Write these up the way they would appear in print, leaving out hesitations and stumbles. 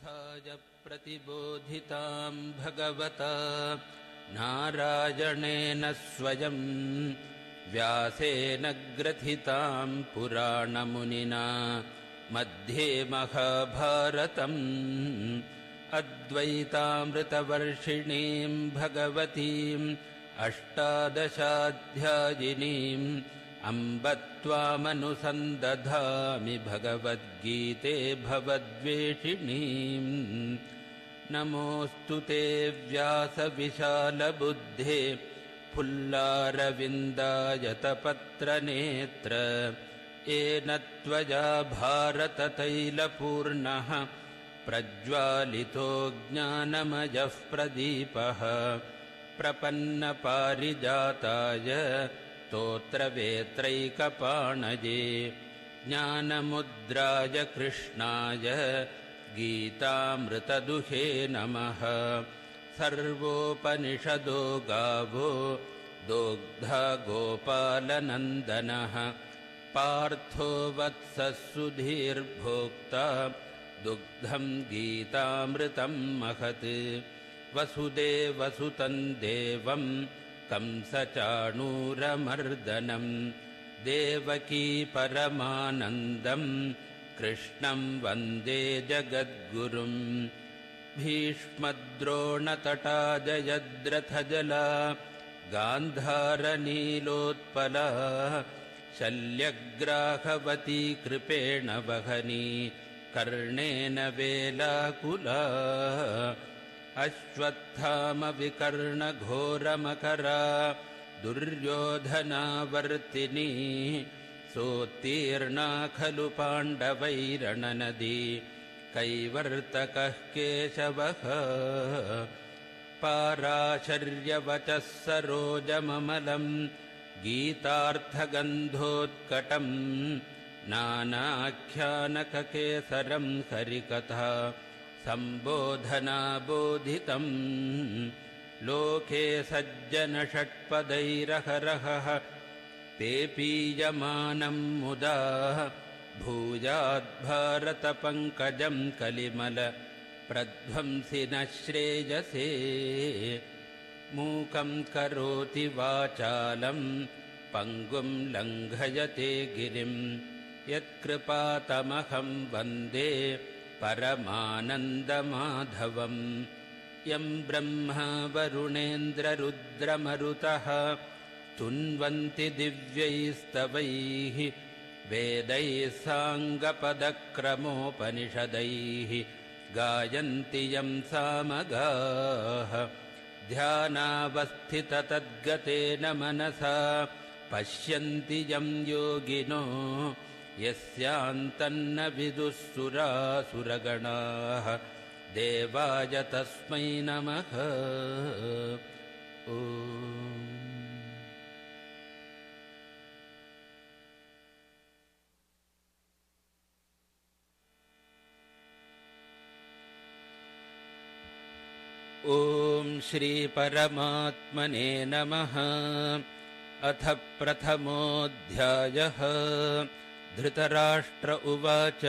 उत्थाय प्रतिबोधितां भगवता नारायणेन स्वयं व्यासेन ग्रथितां पुराणमुनिना मध्ये महाभारतम् अद्वैतामृतवर्षिणीं भगवतीम् अष्टादशाध्यायिनीम् अम्ब त्वामनुसन्दधामि भगवद्गीते भवद्वेषिणीम्। नमोऽस्तु ते व्यासविशालबुद्धे फुल्लारविन्दायतपत्रनेत्र येन त्वया भारततैलपूर्णः प्रज्वालितो ज्ञानमयः प्रदीपः प्रपन्नपारिजाताय स्तोत्रवेत्रैकपाणये ज्ञानमुद्राय कृष्णाय गीतामृतदुहे नमः। सर्वोपनिषदो गावो दोग्धा गोपालनन्दनः पार्थो वत्सः सुधीर्भोक्ता दुग्धं गीतामृतं महत्। वसुदेवसुतं देवं कंसचाणूरमर्दनं देवकी परमानन्दं कृष्णं वन्दे जगद्गुरुं। भीष्मद्रोणतटा जयद्रथजला गान्धारनीलोत्पला शल्यग्राहवती कृपेण वहनी कर्णेन वेलाकुला। अश्वत्थामविकर्णघोरमकरा दुर्योधनावर्तिनी सोत्तीर्णा खलु पाण्डवैरणनदी कैवर्तकः केशवः। पाराशर्यवचः सरोजममलं गीतार्थगन्धोत्कटं नानाख्यानककेसरं हरिकथा सम्बोधनाबोधितं। लोके सज्जनषट्पदैरहरहः पेपीयमानं मुदा भूयाद्भारतपङ्कजं कलिमल प्रध्वंसि न श्रेयसे। मूकं करोति वाचालं पङ्गुं लङ्घयते गिरिं यत्कृपातमहं वन्दे परमानन्दमाधवम्। यं ब्रह्मा वरुणेन्द्ररुद्रमरुतः स्तुन्वन्ति दिव्यैस्तवैः वेदैः साङ्गपदक्रमोपनिषदैः गायन्ति यं सामगाः। ध्यानावस्थिततद्गतेन मनसा पश्यन्ति यं योगिनो यस्यान्तन्न विदुः सुरासुरगणाः देवाय तस्मै नमः। ॐ श्री परमात्मने नमः। अथ प्रथमोऽध्यायः। धृतराष्ट्र उवाच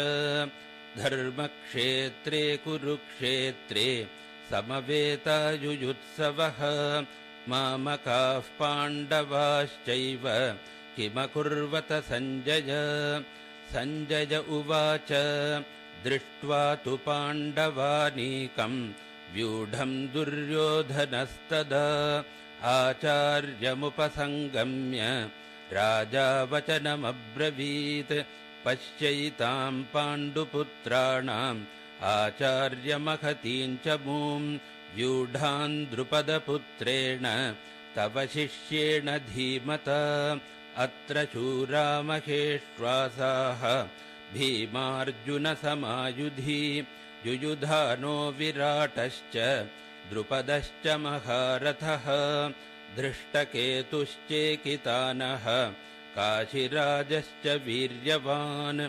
धर्मक्षेत्रे कुरुक्षेत्रे समवेतायुयुत्सवः मामकाः पाण्डवाश्चैव किमकुर्वत सञ्जय। सञ्जय उवाच दृष्ट्वा तु पाण्डवानीकं व्यूढं दुर्योधनस्तदा आचार्यमुपसङ्गम्य राजा वचनमब्रवीत्। पश्यैतां पाण्डुपुत्राणाम् आचार्यमहतीं च मूं व्यूढान् द्रुपदपुत्रेण तव शिष्येण धीमता। अत्र शूरामहेश्वासाः भीमार्जुनसमायुधि युयुधानो विराटश्च द्रुपदश्च महारथः। धृष्टकेतुश्चेकितानः काशिराजश्च वीर्यवान्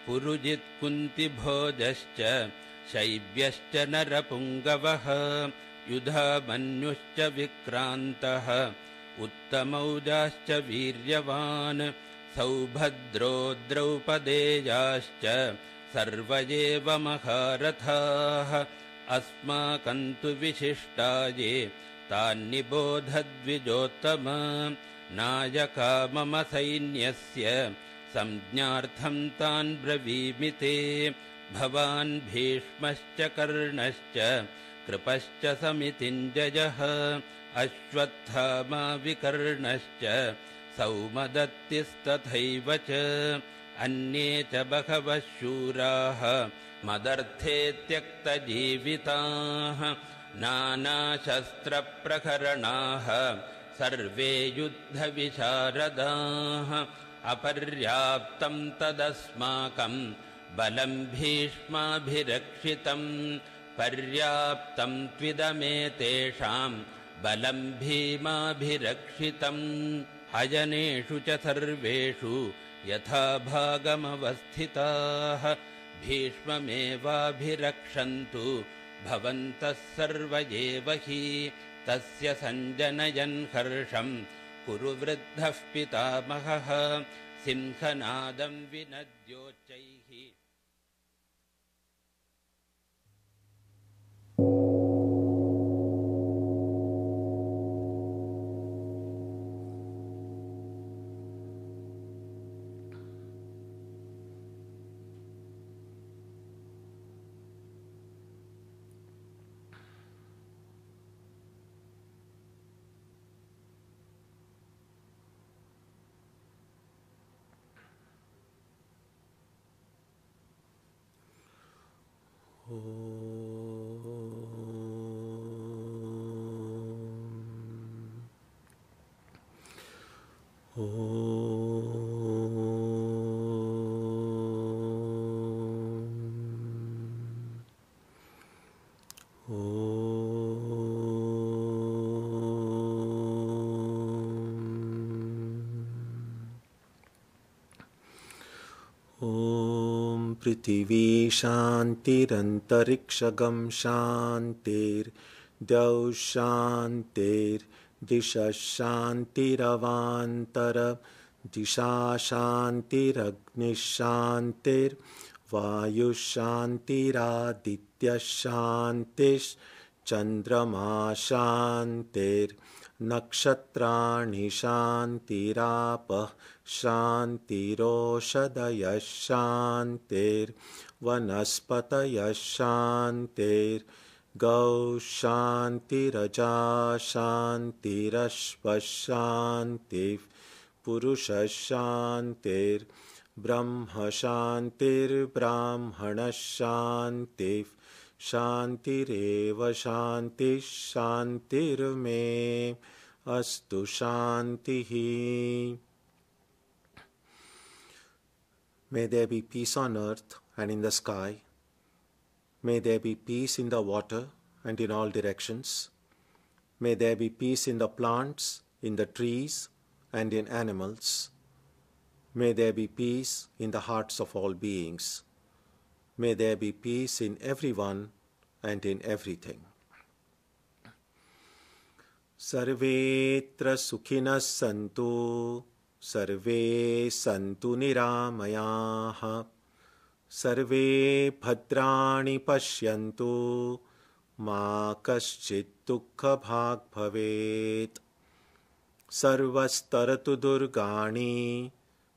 पुरुजित्कुन्तिभोजश्च शैब्यश्च नरपुङ्गवः। युधामन्युश्च विक्रान्तः उत्तमौजाश्च वीर्यवान् सौभद्रो द्रौपदेयाश्च सर्व एव महारथाः अस्माकं तु विशिष्टाये तान्निबोधद्विजोत्तम नायका मम सैन्यस्य संज्ञार्थं तान् ब्रवीमि ते भवान् भीष्मश्च कर्णश्च कृपश्च समितिञ्जयः अश्वत्थामा विकर्णश्च सौमदत्तिस्तथैव च अन्ये च बहवः शूराः मदर्थे त्यक्तजीविताः नानाशस्त्रप्रकरणाः सर्वे युद्धविशारदाः अपर्याप्तं तदस्माकं बलं भीष्माभिरक्षितं पर्याप्तं त्विदमेतेषां बलं भीमाभिरक्षितम् अजनेषु च सर्वेषु यथा भागमवस्थिताः भीष्ममेवाभिरक्षन्तु भवन्तः सर्व एव हि तस्य सञ्जनयन् हर्षं कुरु वृद्धः पितामहः सिंहनादं विनद्योच्चैः। पृथिवी शान्तिरन्तरिक्षगं शान्तिर्द्यौ शान्तिर्दिशः शान्तिरवान्तर दिशा शान्तिरग्निः शान्तिर्वायुः शान्तिरादित्यः शान्तिश्चन्द्रमा शान्तिर्नक्षत्राणि शान्तिरापः शान्तिरोषधयः शान्तिर्वनस्पतयः शान्तिर्गौ शान्तिरजा शान्तिरश्वः शान्तिः पुरुषः शान्तिर्ब्रह्म शान्तिर्ब्राह्मणः शान्तिः शान्तिरेव शान्तिः शान्तिर्मे अस्तु शान्तिः. May there be peace on earth and in the sky. May there be peace in the water and in all directions. May there be peace in the plants, in the trees, and in animals. May there be peace in the hearts of all beings. May there be peace in everyone and in everything. Sarvetra sukhinas santu, sarve santu niramayaha, sarve bhadrani pashyantu, ma kaschit dukkha bhag bhavet. Sarvastaratu durgani,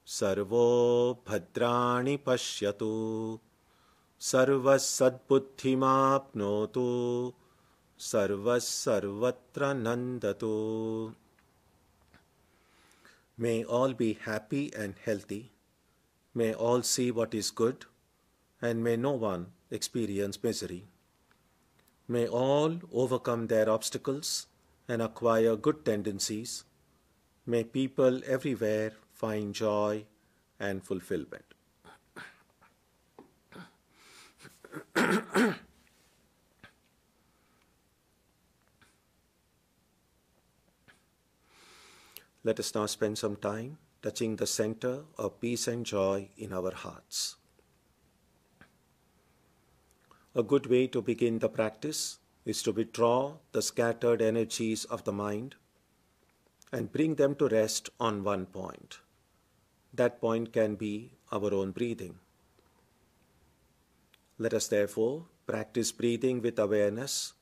sarvo bhadrani pashyatu, sarvas sadbuddhimapnotu, sarvas sarvatra nandatu. May all be happy and healthy. May all see what is good, and may no one experience misery. May all overcome their obstacles and acquire good tendencies. May people everywhere find joy and fulfillment. Let us now spend some time touching the center of peace and joy in our hearts. A good way to begin the practice is to withdraw the scattered energies of the mind and bring them to rest on one point. That point can be our own breathing. Let us therefore practice breathing with awareness.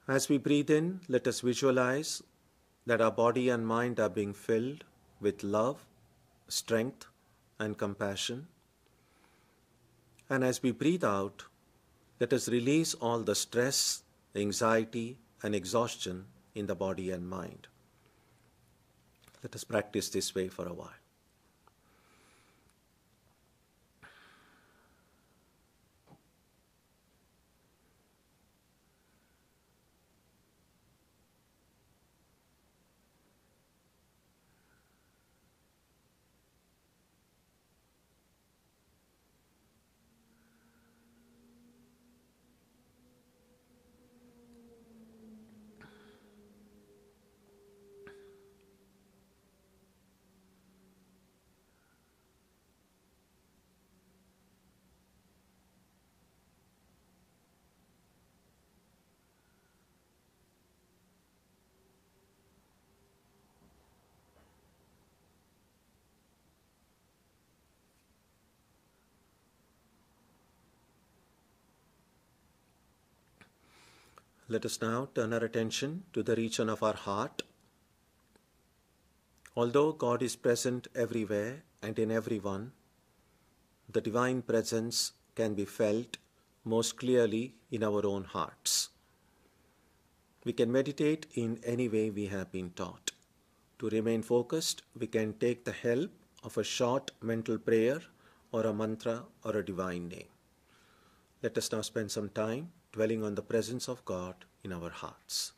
As we breathe in, let us visualize that our body and mind are being filled with love, strength, and compassion. And as we breathe out, let us release all the stress, anxiety, and exhaustion in the body and mind. Let us practice this way for a while. Let us now turn our attention to the region of our heart. Although God is present everywhere and in everyone, the divine presence can be felt most clearly in our own hearts. We can meditate in any way we have been taught. To remain focused, we can take the help of a short mental prayer or a mantra or a divine name. Let us now spend some time dwelling on the presence of God in our hearts.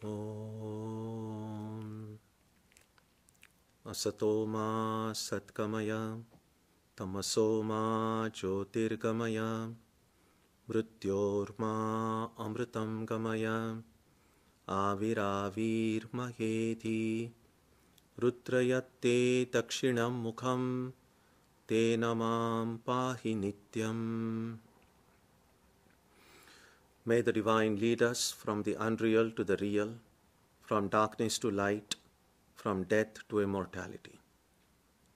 Om Asatoma Satkamaya Tamasoma Jyotirgamaya Mrityorma Amritam Gamaya Aviravirmaheti Rudrayatte Dakshinam Mukham Te Namam Pahi Nityam. May the Divine lead us from the unreal to the real, from darkness to light, from death to immortality.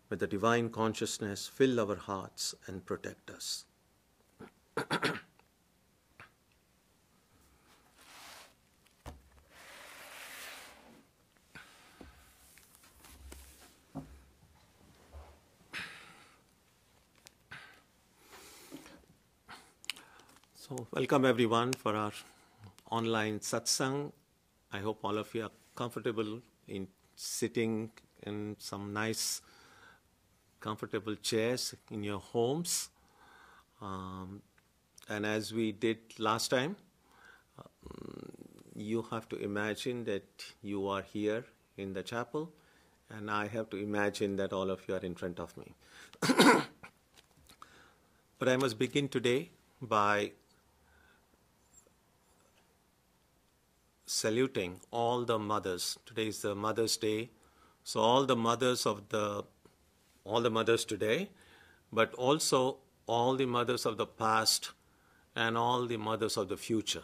May the Divine consciousness fill our hearts and protect us. So, welcome everyone for our online satsang. I hope all of you are comfortable in sitting in some nice, comfortable chairs in your homes. And as we did last time, you have to imagine that you are here in the chapel, and I have to imagine that all of you are in front of me. But I must begin today by saluting all the mothers. Today is the Mother's Day, so all the mothers today, but also all the mothers of the past and all the mothers of the future.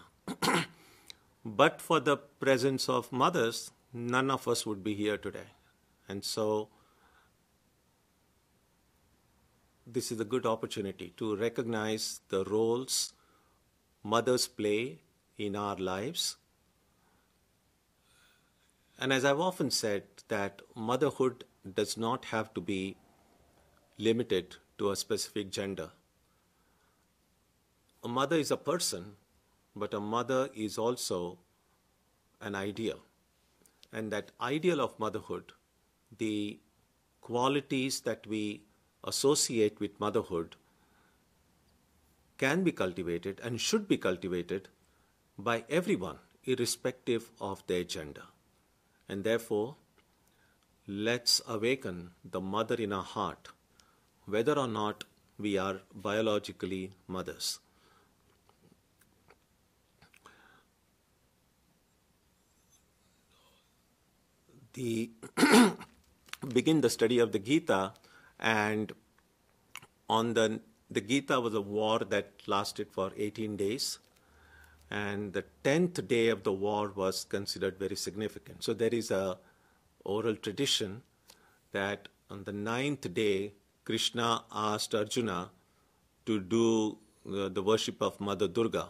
But for the presence of mothers, none of us would be here today. And so this is a good opportunity to recognize the roles mothers play in our lives. And as I've often said, that motherhood does not have to be limited to a specific gender. A mother is a person, but a mother is also an ideal. And that ideal of motherhood, the qualities that we associate with motherhood, can be cultivated and should be cultivated by everyone, irrespective of their gender. And therefore, let's awaken the mother in our heart, whether or not we are biologically mothers. Begin the study of the Gita, and on the Gita was a war that lasted for 18 days, and the 10th day of the war was considered very significant. So there is a oral tradition that on the 9th day, Krishna asked Arjuna to do the worship of Mother Durga.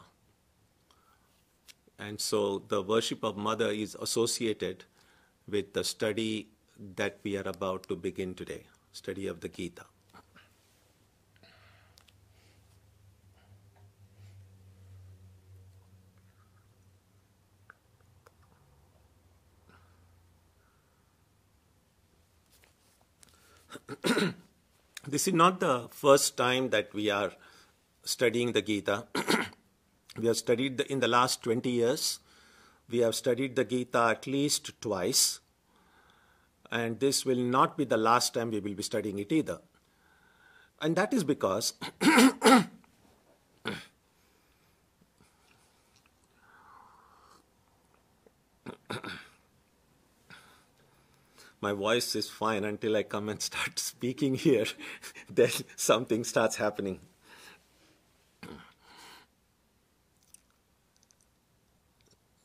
And so the worship of Mother is associated with the study that we are about to begin today, study of the Gita. This is not the first time that we are studying the Gita. We have studied in the last 20 years. We have studied the Gita at least twice. And this will not be the last time we will be studying it either. And that is because my voice is fine until I come and start speaking here. Then something starts happening.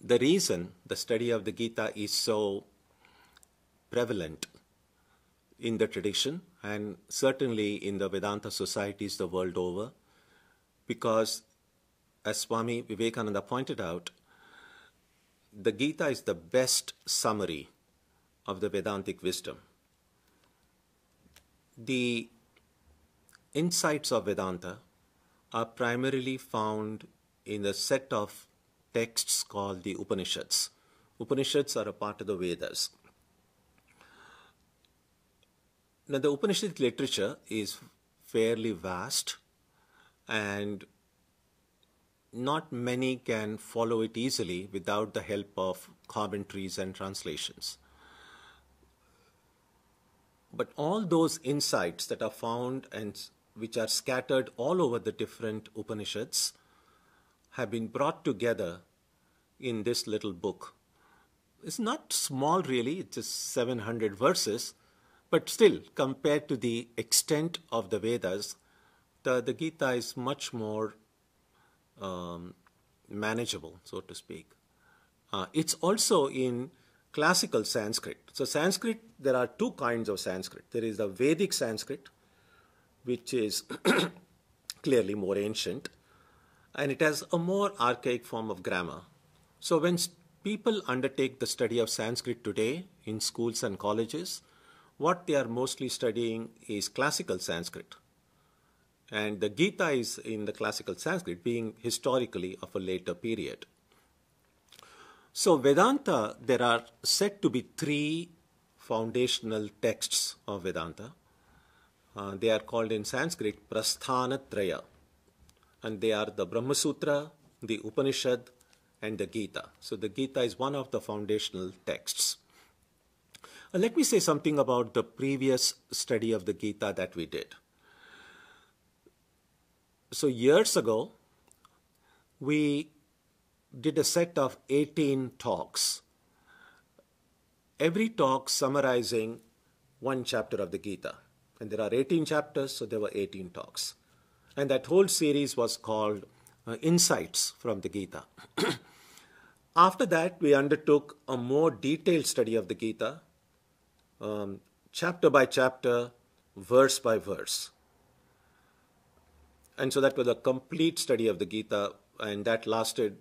The reason the study of the Gita is so prevalent in the tradition and certainly in the Vedanta societies the world over, because as Swami Vivekananda pointed out, the Gita is the best summary of the Vedantic wisdom. The insights of Vedanta are primarily found in the set of texts called the Upanishads. Upanishads are a part of the Vedas. Now, the Upanishadic literature is fairly vast, and not many can follow it easily without the help of commentaries and translations. But all those insights that are found and which are scattered all over the different Upanishads have been brought together in this little book. It's not small really, it's just 700 verses, but still, compared to the extent of the Vedas, the Gita is much more manageable, so to speak. It's also in classical Sanskrit. So Sanskrit, there are two kinds of Sanskrit. There is the Vedic Sanskrit, which is clearly more ancient, and it has a more archaic form of grammar. So when people undertake the study of Sanskrit today in schools and colleges, what they are mostly studying is classical Sanskrit. And the Gita is in the classical Sanskrit, being historically of a later period. So Vedanta, there are said to be three foundational texts of Vedanta. They are called in Sanskrit Prasthanatraya. And they are the Brahma Sutra, the Upanishad, and the Gita. So the Gita is one of the foundational texts. Let me say something about the previous study of the Gita that we did. So years ago, we did a set of 18 talks, every talk summarizing one chapter of the Gita. And there are 18 chapters, so there were 18 talks. And that whole series was called Insights from the Gita. After that, we undertook a more detailed study of the Gita, chapter by chapter, verse by verse. And so that was a complete study of the Gita, and that lasted,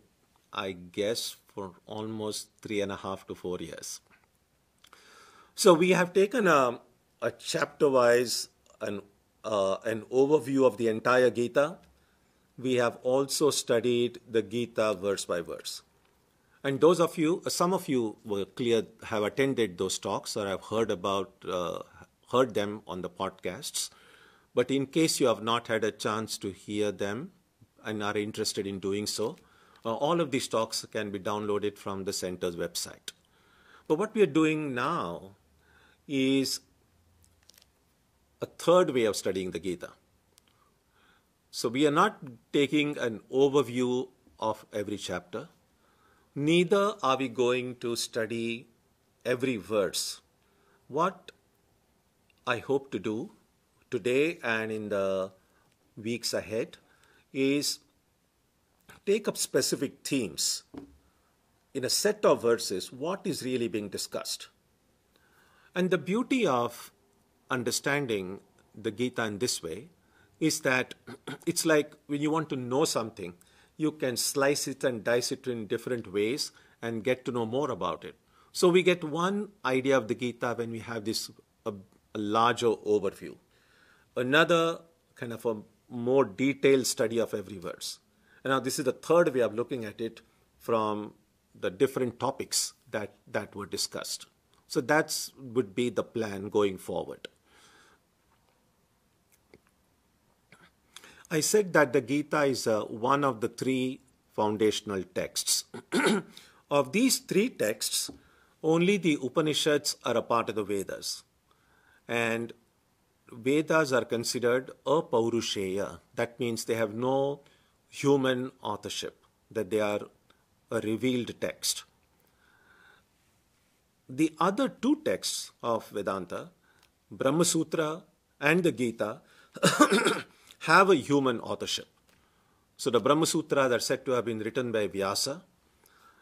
I guess, for almost 3.5 to 4 years. So we have taken a chapter-wise an overview of the entire Gita. We have also studied the Gita verse by verse. And some of you have attended those talks or have heard them on the podcasts. But in case you have not had a chance to hear them and are interested in doing so, all of these talks can be downloaded from the center's website. But what we are doing now is a third way of studying the Gita. So we are not taking an overview of every chapter. Neither are we going to study every verse. What I hope to do today and in the weeks ahead is take up specific themes in a set of verses. What is really being discussed? And the beauty of understanding the Gita in this way is that it's like when you want to know something, you can slice it and dice it in different ways and get to know more about it. So we get one idea of the Gita when we have this a larger overview. Another kind of a more detailed study of every verse. And now this is the third way of looking at it from the different topics that were discussed. So that would be the plan going forward. I said that the Gita is one of the 3 foundational texts. Of these 3 texts, only the Upanishads are a part of the Vedas. And Vedas are considered apaurushaya. That means they have no human authorship, that they are a revealed text. The other 2 texts of Vedanta, Brahma Sutra and the Gita, have a human authorship. So the Brahma Sutras are said to have been written by Vyasa.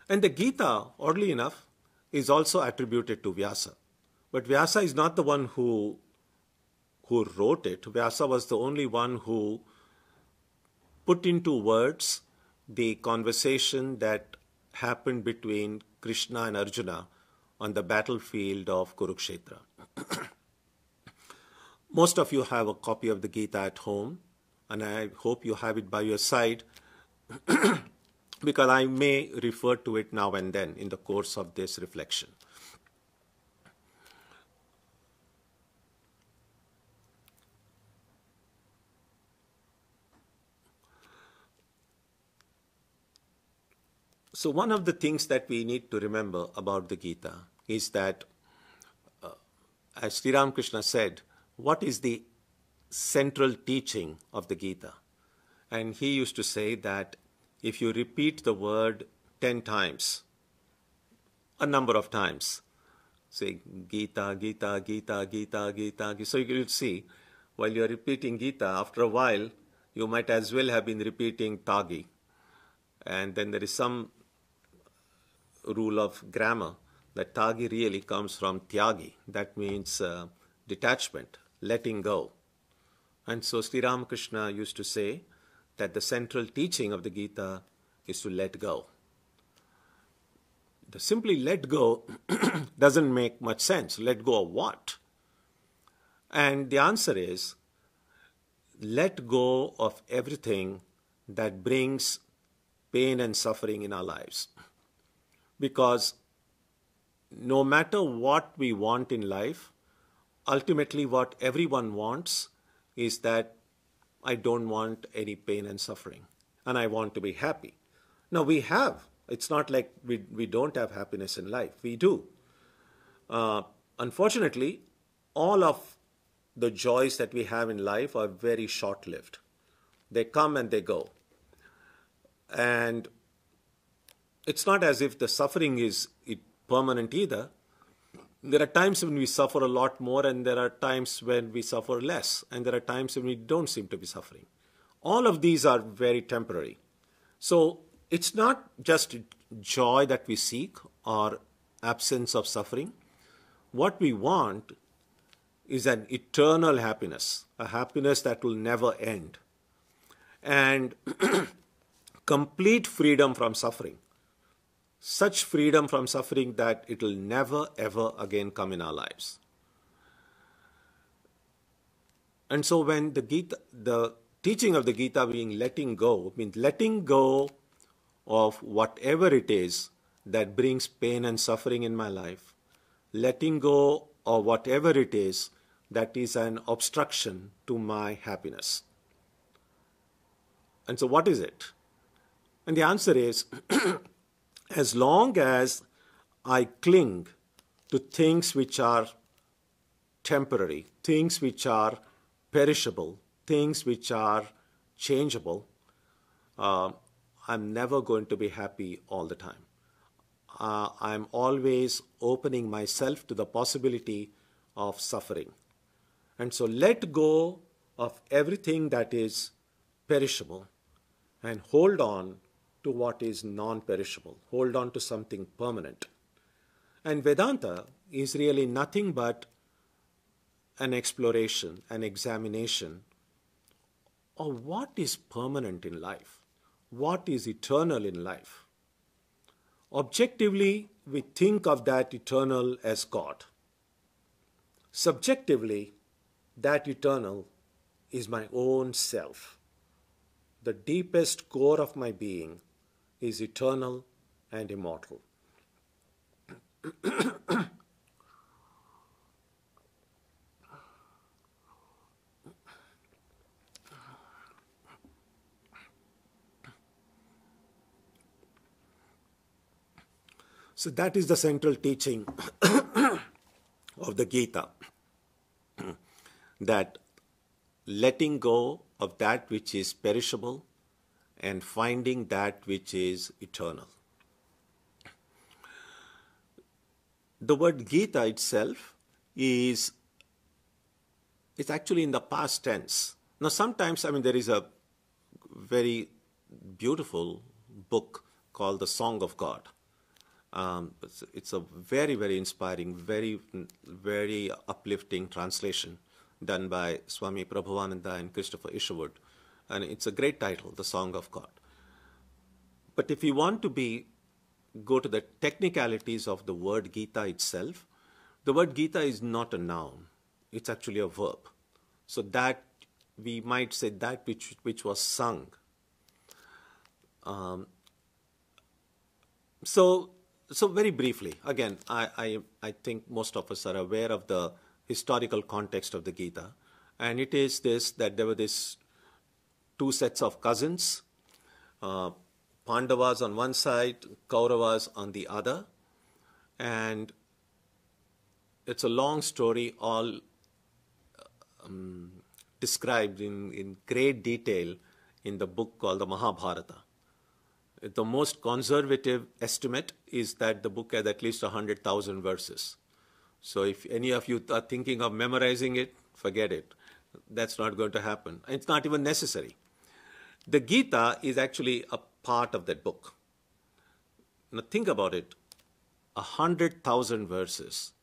And the Gita, oddly enough, is also attributed to Vyasa. But Vyasa is not the one who wrote it. Vyasa was the only one who put into words the conversation that happened between Krishna and Arjuna on the battlefield of Kurukshetra. Most of you have a copy of the Gita at home, and I hope you have it by your side because I may refer to it now and then in the course of this reflection. So one of the things that we need to remember about the Gita is that, as Sri Ramakrishna said, what is the central teaching of the Gita? And he used to say that if you repeat the word 10 times, a number of times, say Gita, Gita, Gita, Gita, Gita, so you will see, while you are repeating Gita, after a while, you might as well have been repeating Tagi. And then there is some rule of grammar that Tagi really comes from Tyagi. That means detachment, letting go. And so Sri Ramakrishna used to say that the central teaching of the Gita is to let go. The simply let go doesn't make much sense. Let go of what? And the answer is, let go of everything that brings pain and suffering in our lives. Because no matter what we want in life, ultimately what everyone wants is that I don't want any pain and suffering, and I want to be happy. Now we have. It's not like we don't have happiness in life. We do. Unfortunately, all of the joys that we have in life are very short-lived. They come and they go. And it's not as if the suffering is permanent either. There are times when we suffer a lot more, and there are times when we suffer less, and there are times when we don't seem to be suffering. All of these are very temporary. So it's not just joy that we seek or absence of suffering. What we want is an eternal happiness, a happiness that will never end, and complete freedom from suffering. Such freedom from suffering that it will never ever again come in our lives. And so when the teaching of the Gita being letting go, means letting go of whatever it is that brings pain and suffering in my life, letting go of whatever it is that is an obstruction to my happiness. And so what is it? And the answer is, as long as I cling to things which are temporary, things which are perishable, things which are changeable, I'm never going to be happy all the time. I'm always opening myself to the possibility of suffering. And so let go of everything that is perishable and hold on to what is non-perishable. Hold on to something permanent. And Vedanta is really nothing but an exploration, an examination of what is permanent in life, what is eternal in life. Objectively, we think of that eternal as God. Subjectively, that eternal is my own self. The deepest core of my being is eternal and immortal. So that is the central teaching of the Gita, that letting go of that which is perishable and finding that which is eternal. The word Gita itself is actually in the past tense. Now sometimes, there is a very beautiful book called The Song of God. It's a very, very inspiring, very, very uplifting translation done by Swami Prabhuvananda and Christopher Isherwood. And it's a great title, The Song of God. But if you want to go to the technicalities of the word Gita itself, the word Gita is not a noun. It's actually a verb. So that, we might say that which was sung. So very briefly, again, I think most of us are aware of the historical context of the Gita. And it is this, that there were these two sets of cousins, Pandavas on one side, Kauravas on the other. And it's a long story, all described in great detail in the book called the Mahabharata. The most conservative estimate is that the book has at least 100,000 verses. So if any of you are thinking of memorizing it, forget it. That's not going to happen. It's not even necessary. The Gita is actually a part of that book. Now think about it. 100,000 verses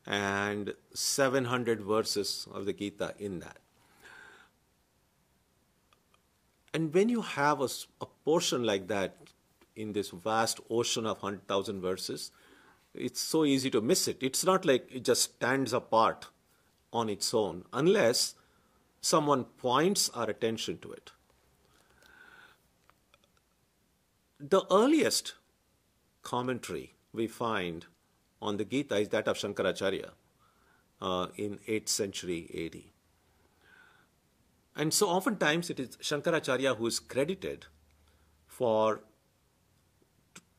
and 700 verses of the Gita in that. And when you have a portion like that in this vast ocean of 100,000 verses, it's so easy to miss it. It's not like it just stands apart on its own unless someone points our attention to it. The earliest commentary we find on the Gita is that of Shankaracharya in 8th century AD. And so oftentimes it is Shankaracharya who is credited for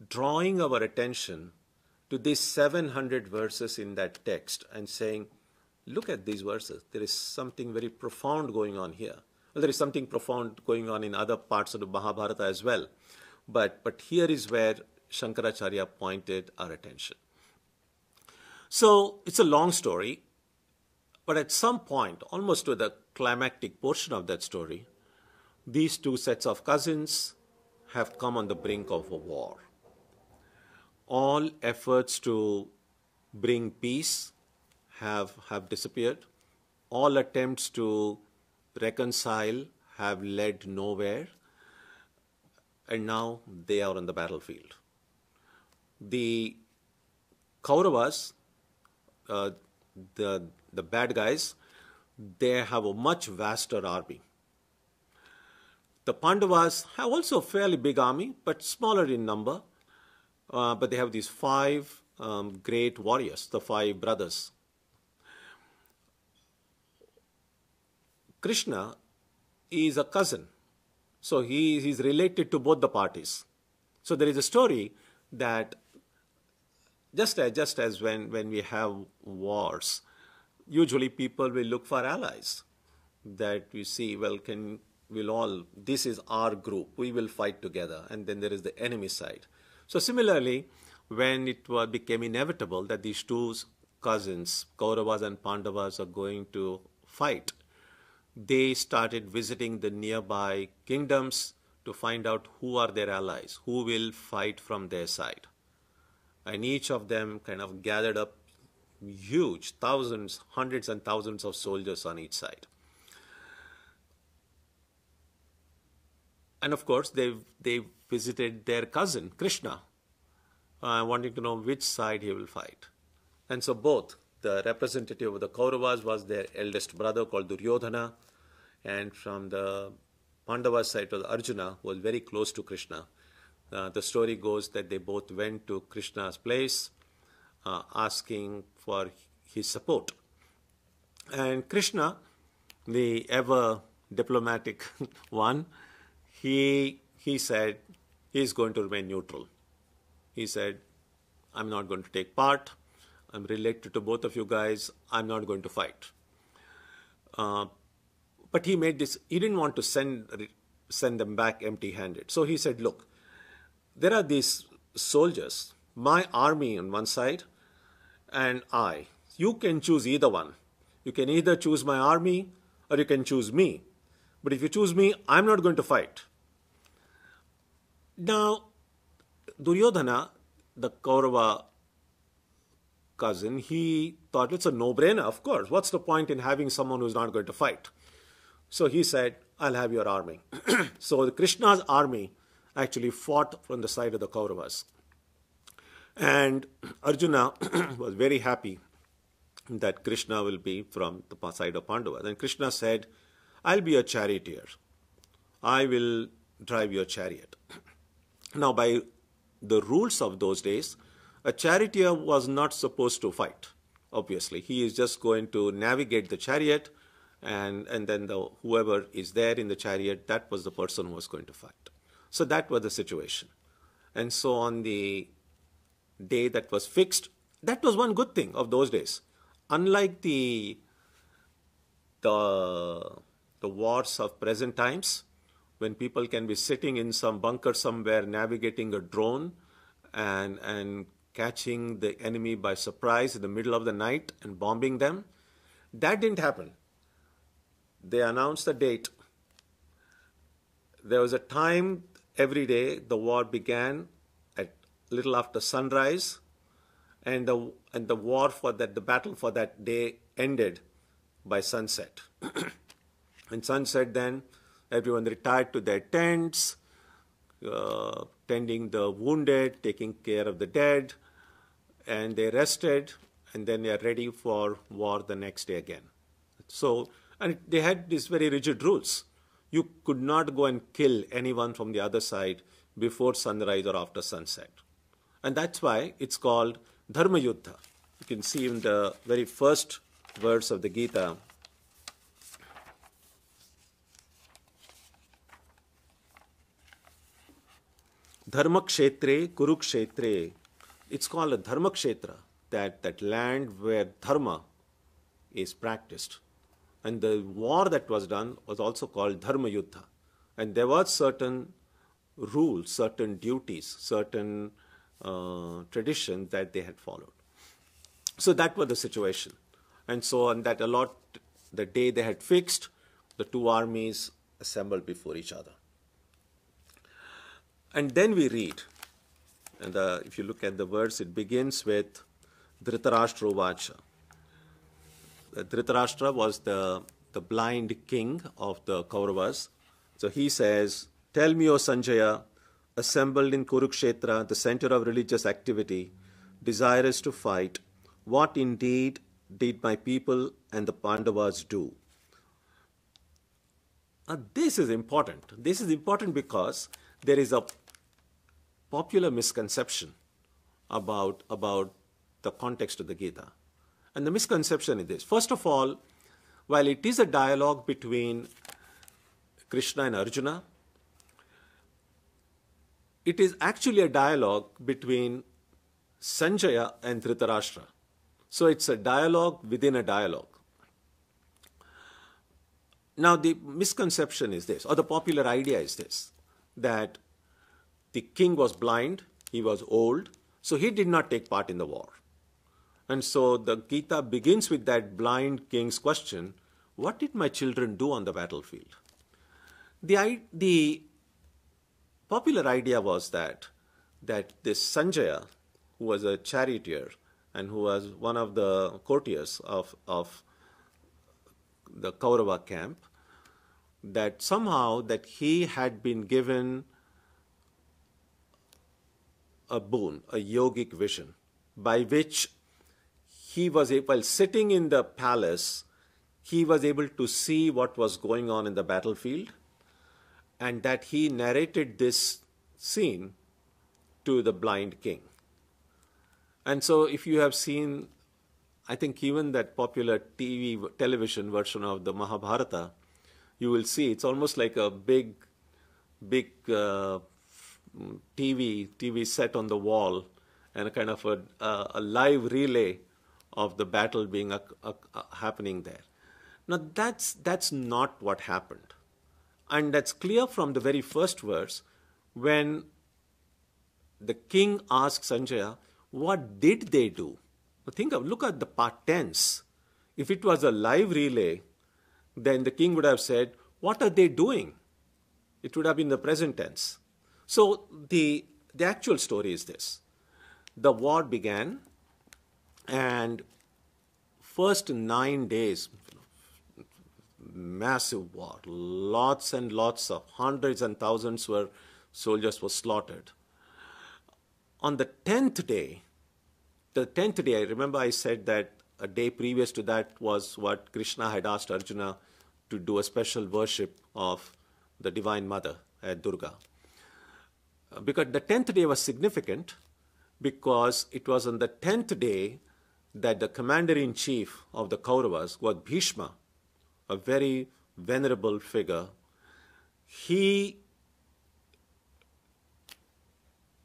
drawing our attention to these 700 verses in that text and saying, look at these verses. There is something very profound going on here. Well, there is something profound going on in other parts of the Mahabharata as well. But here is where Shankaracharya pointed our attention. So it's a long story, but at some point, almost to the climactic portion of that story, these two sets of cousins have come on the brink of a war. All efforts to bring peace have disappeared. All attempts to reconcile have led nowhere. And now they are on the battlefield. The Kauravas, the bad guys, they have a much vaster army. The Pandavas have also a fairly big army, but smaller in number. But they have these 5 great warriors, the 5 brothers. Krishna is a cousin. So he is related to both the parties. So there is a story that just as when we have wars, usually people will look for allies. That we see, this is our group, we will fight together. And then there is the enemy side. So similarly, when it became inevitable that these two cousins, Kauravas and Pandavas, are going to fight, they started visiting the nearby kingdoms to find out who are their allies, who will fight from their side. And each of them kind of gathered up huge, thousands, hundreds and thousands of soldiers on each side. And of course, they visited their cousin, Krishna, wanting to know which side he will fight. And so both, the representative of the Kauravas was their eldest brother called Duryodhana, and from the Pandava side was Arjuna, who was very close to Krishna. The story goes that they both went to Krishna's place asking for his support. And Krishna, the ever diplomatic one, he said he is going to remain neutral. He said, I'm not going to take part. I'm related to both of you guys. I'm not going to fight. But he made this, he didn't want to send them back empty-handed. So he said, look, there are these soldiers, my army on one side and I. You can choose either one. You can either choose my army or you can choose me. But if you choose me, I'm not going to fight. Now, Duryodhana, the Kaurava cousin, he thought it's a no-brainer, of course. What's the point in having someone who's not going to fight? So he said, I'll have your army. So Krishna's army actually fought from the side of the Kauravas. And Arjuna was very happy that Krishna will be from the side of Pandavas. And Krishna said, I'll be a charioteer. I will drive your chariot. Now, by the rules of those days, a charioteer was not supposed to fight. Obviously, he is just going to navigate the chariot, and then whoever is there in the chariot, that was the person who was going to fight. So that was the situation. And so on the day that was fixed, that was one good thing of those days. Unlike the wars of present times, when people can be sitting in some bunker somewhere, navigating a drone and catching the enemy by surprise in the middle of the night and bombing them, that didn't happen. They announced the date. There was a time every day the war began at little after sunrise, and the war for that, the battle for that day ended by sunset. And sunset, then everyone retired to their tents, tending the wounded, taking care of the dead, and they rested, and then they are ready for war the next day again. So, and they had these very rigid rules. You could not go and kill anyone from the other side before sunrise or after sunset. And that's why it's called Dharma Yuddha. You can see in the very first verse of the Gita, Dharma Kshetre, Kurukshetre. It's called a Dharma Kshetra, that land where Dharma is practiced. And the war that was done was also called Dharma Yuddha. And there were certain rules, certain duties, certain traditions that they had followed. So that was the situation. And so on that the day they had fixed, the two armies assembled before each other. And then we read, and if you look at the verse, it begins with Dhritarashtra Vacha. Dhritarashtra was the blind king of the Kauravas. So he says, "Tell me, O Sanjaya, assembled in Kurukshetra, the center of religious activity, desirous to fight, what indeed did my people and the Pandavas do?" This is important. This is important because there is a popular misconception about the context of the Gita. And the misconception is this. First of all, while it is a dialogue between Krishna and Arjuna, it is actually a dialogue between Sanjaya and Dhritarashtra. So it's a dialogue within a dialogue. Now the misconception is this, or the popular idea is this, that the king was blind, he was old, so he did not take part in the war. And so the Gita begins with that blind king's question, what did my children do on the battlefield? The popular idea was that this Sanjaya, who was a charioteer and who was one of the courtiers of the Kaurava camp, that somehow that he had been given a boon, a yogic vision, by which he was able, while sitting in the palace, he was able to see what was going on in the battlefield, and that he narrated this scene to the blind king. And so if you have seen, I think even that popular television version of the Mahabharata, you will see it's almost like a big TV set on the wall and a kind of a live relay of the battle being happening there. Now that's not what happened. And that's clear from the very first verse when the king asks Sanjaya, what did they do? Look at the part tense. If it was a live relay, then the king would have said, what are they doing? It would have been the present tense. So the actual story is this. The war began, and first 9 days, massive war, lots and lots of hundreds and thousands soldiers were slaughtered. On the 10th day, I remember I said that a day previous to that was what Krishna had asked Arjuna to do a special worship of the Divine Mother at Durga. Because the 10th day was significant because it was on the 10th day that the commander-in-chief of the Kauravas was Bhishma, a very venerable figure. He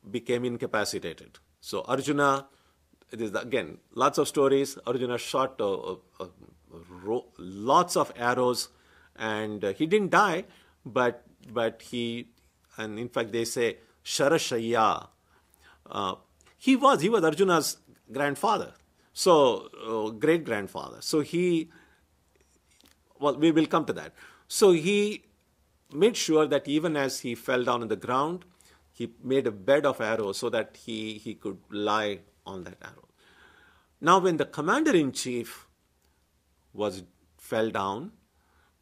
became incapacitated. So Arjuna, it is again lots of stories. Arjuna shot lots of arrows, and he didn't die, but he, and in fact they say Sharashaya. He was Arjuna's grandfather, so great grandfather. So we will come to that. So he made sure that even as he fell down on the ground, he made a bed of arrows so that he could lie on that arrow. Now when the commander-in-chief fell down,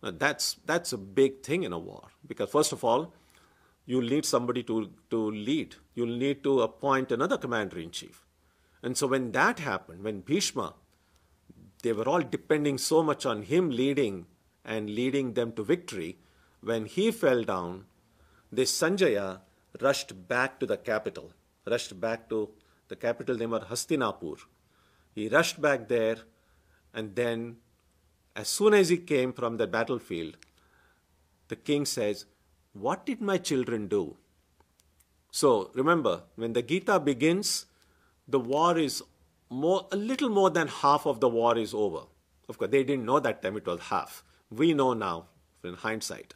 that's a big thing in a war, because first of all, you'll need somebody to lead. You'll need to appoint another commander-in-chief. And so when that happened, when Bhishma, they were all depending so much on him leading and leading them to victory, when he fell down, this Sanjaya rushed back to the capital name of Hastinapur. He rushed back there, and then as soon as he came from the battlefield, the king says, what did my children do? So remember, when the Gita begins, the war is a little more than half of the war is over. Of course, they didn't know that time it was half. We know now, in hindsight.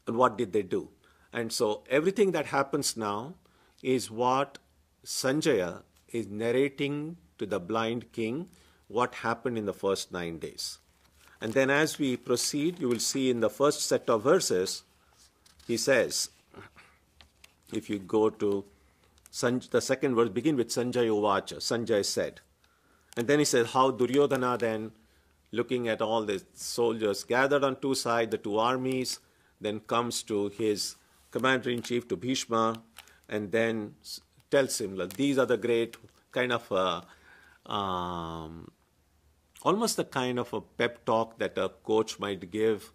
And what did they do? And so everything that happens now is what Sanjaya is narrating to the blind king what happened in the first 9 days. And then as we proceed, you will see in the first set of verses, he says, if you go to the second verse, begin with Sanjaya Uvacha, Sanjay said. And then he says how Duryodhana then, looking at all the soldiers gathered on two sides, the two armies, then comes to his commander-in-chief, to Bhishma, and then tells him, like, these are the great kind of almost the kind of a pep talk that a coach might give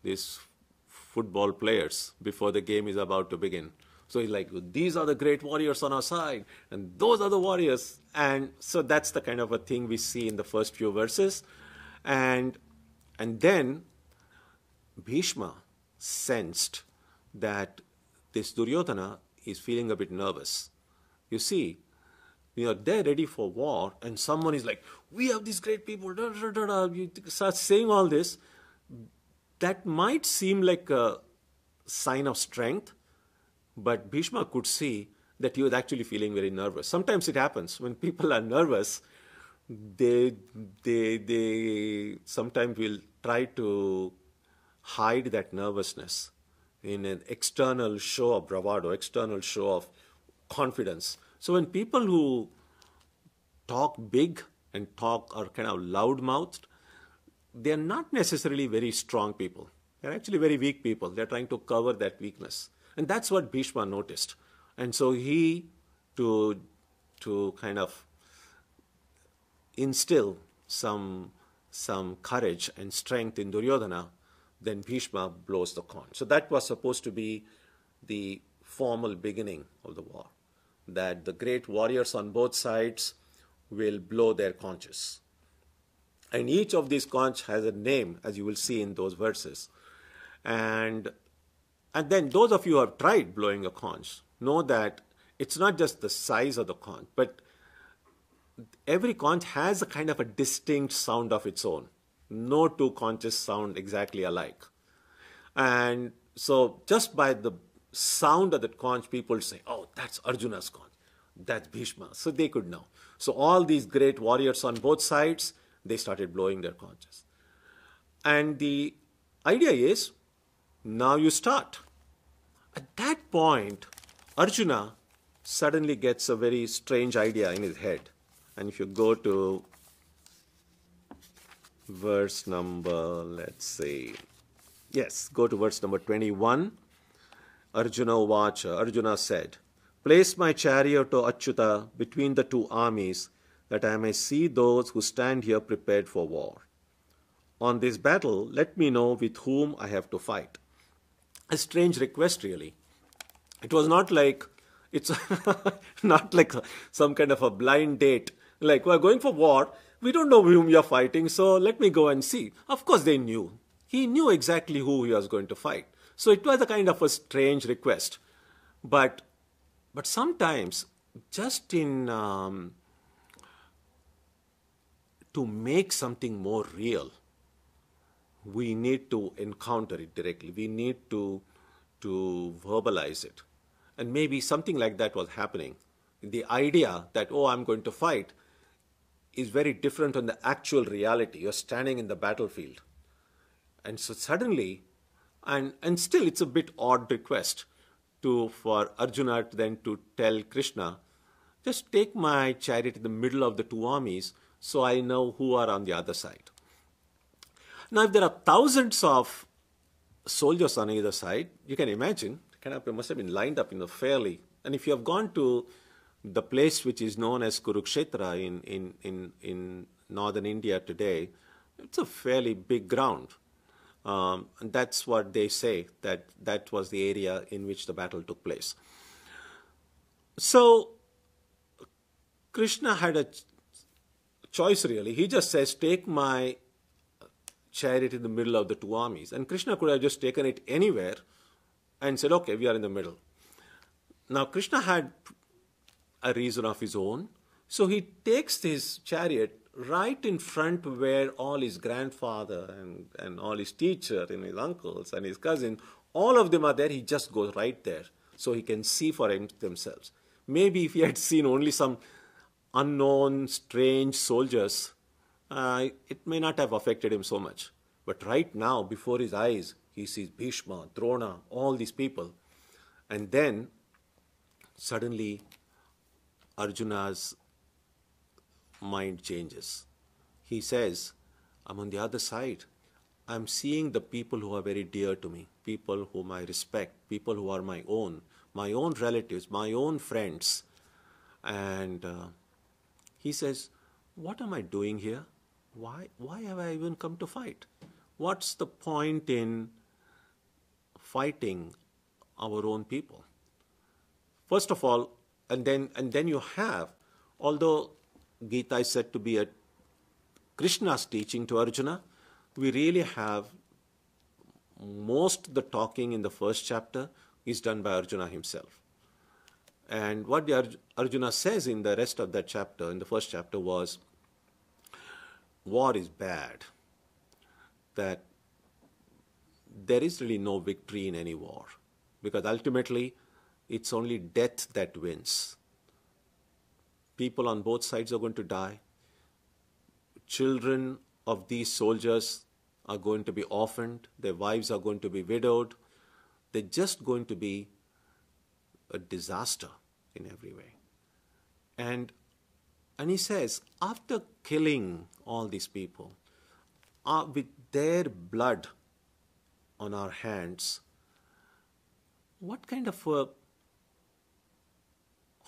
these football players before the game is about to begin. So he's like, these are the great warriors on our side, and those are the warriors. And so that's the kind of a thing we see in the first few verses. And then Bhishma sensed that this Duryodhana is feeling a bit nervous. You see, they're ready for war, and someone is like, we have these great people, da, da, da, da. You start saying all this. That might seem like a sign of strength, but Bhishma could see that he was actually feeling very nervous. Sometimes it happens. When people are nervous, they sometimes will try to hide that nervousness in an external show of bravado, external show of confidence. So when people who talk big and are kind of loud-mouthed, they're not necessarily very strong people. They're actually very weak people. They're trying to cover that weakness. And that's what Bhishma noticed. And so he, to kind of instill some courage and strength in Duryodhana, then Bhishma blows the conch. So that was supposed to be the formal beginning of the war, that the great warriors on both sides will blow their conches. And each of these conch has a name, as you will see in those verses. And then those of you who have tried blowing a conch know that it's not just the size of the conch, but every conch has a kind of a distinct sound of its own. No two conches sound exactly alike. And so just by the sound of that conch, people say, oh, that's Arjuna's conch, that's Bhishma. So they could know. So all these great warriors on both sides, they started blowing their conches. And the idea is, now you start. At that point, Arjuna suddenly gets a very strange idea in his head. And if you go to verse number, let's say, yes, go to verse number 21. Arjuna Uvacha, Arjuna said, place my chariot, O Achyuta, between the two armies, that I may see those who stand here prepared for war. On this battle, let me know with whom I have to fight. A strange request, really. It was not like, it's not like some kind of a blind date. Like, we're going for war, we don't know whom you're fighting, so let me go and see. Of course they knew. He knew exactly who he was going to fight. So it was a kind of a strange request. But sometimes, just in to make something more real, we need to encounter it directly. We need to verbalize it. And maybe something like that was happening. The idea that, oh, I'm going to fight, is very different from the actual reality. You're standing in the battlefield. And so suddenly, and still it's a bit odd request for Arjuna then to tell Krishna, just take my chariot in the middle of the two armies so I know who are on the other side. Now, if there are thousands of soldiers on either side, you can imagine, it must have been lined up in a fairly, and if you have gone to the place which is known as Kurukshetra in northern India today, it's a fairly big ground. And that's what they say, that was the area in which the battle took place. So Krishna had a choice, really. He just says, take my chariot in the middle of the two armies. And Krishna could have just taken it anywhere and said, okay, we are in the middle. Now, Krishna had a reason of his own. So he takes his chariot right in front where all his grandfather and all his teacher and his uncles and his cousin, all of them are there. He just goes right there so he can see for themselves. Maybe if he had seen only some unknown, strange soldiers, it may not have affected him so much. But right now, before his eyes, he sees Bhishma, Drona, all these people. And then, suddenly, Arjuna's mind changes. He says, I'm on the other side. I'm seeing the people who are very dear to me, people whom I respect, people who are my own relatives, my own friends. And he says, what am I doing here? Why have I even come to fight? What's the point in fighting our own people? First of all, and then you have, although Gita is said to be a Krishna's teaching to Arjuna, we really have most the talking in the first chapter is done by Arjuna himself. And what Arjuna says in the rest of that chapter, in the first chapter, was, war is bad, that there is really no victory in any war, because ultimately it's only death that wins. People on both sides are going to die. Children of these soldiers are going to be orphaned. Their wives are going to be widowed. They're just going to be a disaster in every way. And he says, after killing all these people, with their blood on our hands, what kind of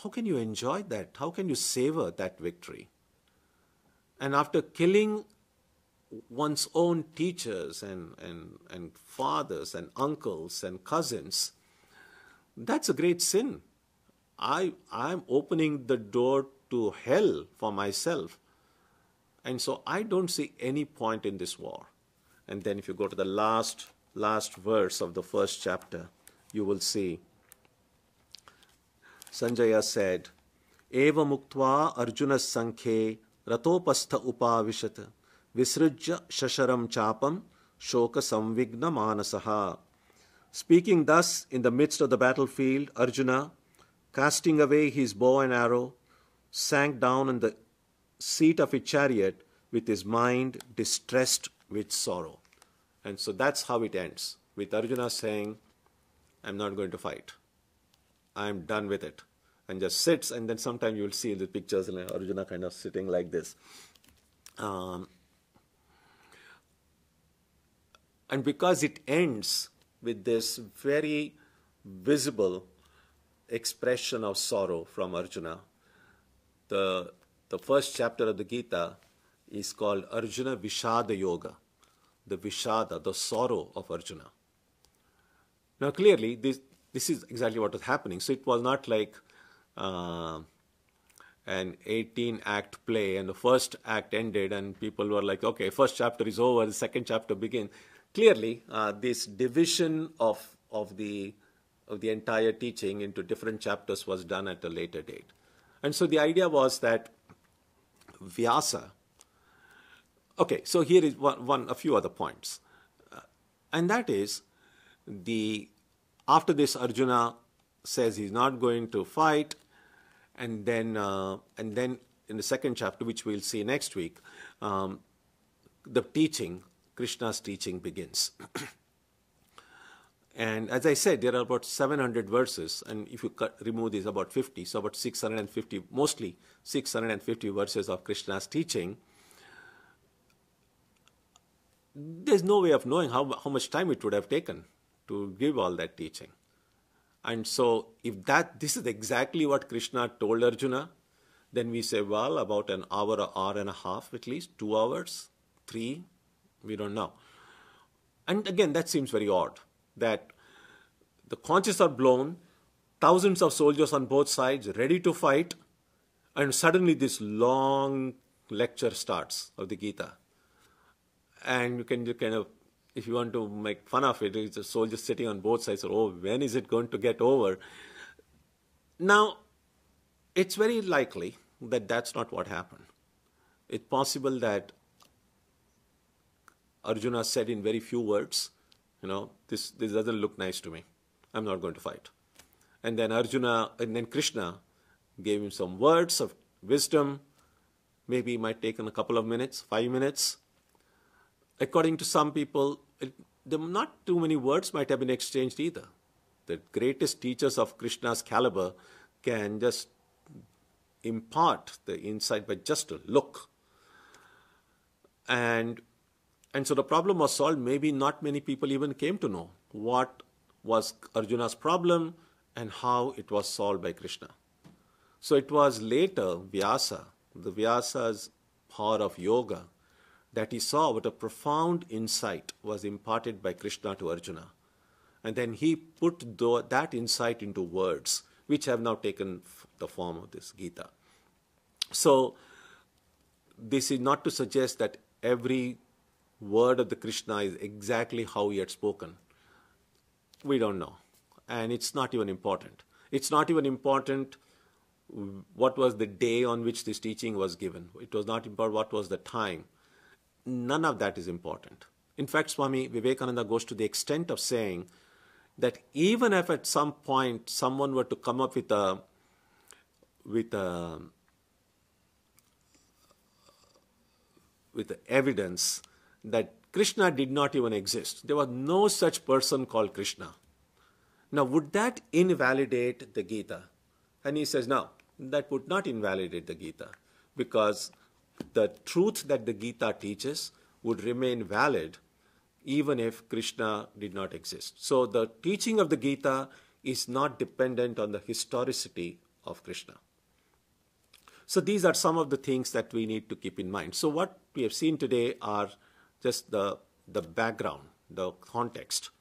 how can you enjoy that? How can you savor that victory? And after killing one's own teachers and fathers and uncles and cousins, that's a great sin. I'm opening the door to hell for myself. And so I don't see any point in this war. And then if you go to the last verse of the first chapter, you will see Sanjaya said, Eva muktva Arjuna sankhe ratopastha upavishat visrujya shasharam chapam shoka samvigna manasaha. Speaking thus in the midst of the battlefield, Arjuna, casting away his bow and arrow, sank down on the seat of his chariot with his mind distressed with sorrow. And so that's how it ends, with Arjuna saying, I'm not going to fight. I'm done with it. And just sits, and then sometime you will see in the pictures Arjuna kind of sitting like this. And because it ends with this very visible expression of sorrow from Arjuna, the first chapter of the Gita is called Arjuna Vishada Yoga, the Vishada, the sorrow of Arjuna. Now clearly, this is exactly what was happening. So it was not like an 18-act play and the first act ended and people were like, okay, first chapter is over, the second chapter begins. Clearly, this division of the entire teaching into different chapters was done at a later date. And so the idea was that Vyasa, okay, so here is a few other points. And that is, after this Arjuna says he's not going to fight, and then in the second chapter, which we'll see next week, the teaching, Krishna's teaching begins. And as I said, there are about 700 verses, and if you remove these, about 50, so about 650, mostly 650 verses of Krishna's teaching. There's no way of knowing how much time it would have taken to give all that teaching. And so if this is exactly what Krishna told Arjuna, then we say, well, about an hour and a half at least, 2 hours, 3, we don't know. And again, that seems very odd, that the conches are blown, thousands of soldiers on both sides ready to fight, and suddenly this long lecture starts of the Gita. And you can kind of, if you want to make fun of it, it's the soldiers sitting on both sides, oh, when is it going to get over? Now, it's very likely that that's not what happened. It's possible that Arjuna said in very few words, this doesn't look nice to me. I'm not going to fight. And then Krishna gave him some words of wisdom, maybe it might take a couple of minutes, 5 minutes. According to some people, not too many words might have been exchanged either. The greatest teachers of Krishna's caliber can just impart the insight by just a look. And so the problem was solved. Maybe not many people even came to know what was Arjuna's problem and how it was solved by Krishna. So it was later the Vyasa's power of yoga, that he saw what a profound insight was imparted by Krishna to Arjuna. And then he put that insight into words, which have now taken the form of this Gita. So this is not to suggest that every word of the Krishna is exactly how he had spoken. We don't know. And it's not even important. It's not even important what was the day on which this teaching was given. It was not important what was the time. None of that is important. In fact, Swami Vivekananda goes to the extent of saying that even if at some point someone were to come up with evidence that Krishna did not even exist, there was no such person called Krishna. Now, would that invalidate the Gita? And he says, no, that would not invalidate the Gita, because the truth that the Gita teaches would remain valid even if Krishna did not exist. So the teaching of the Gita is not dependent on the historicity of Krishna. So these are some of the things that we need to keep in mind. So what we have seen today are just the background, the context.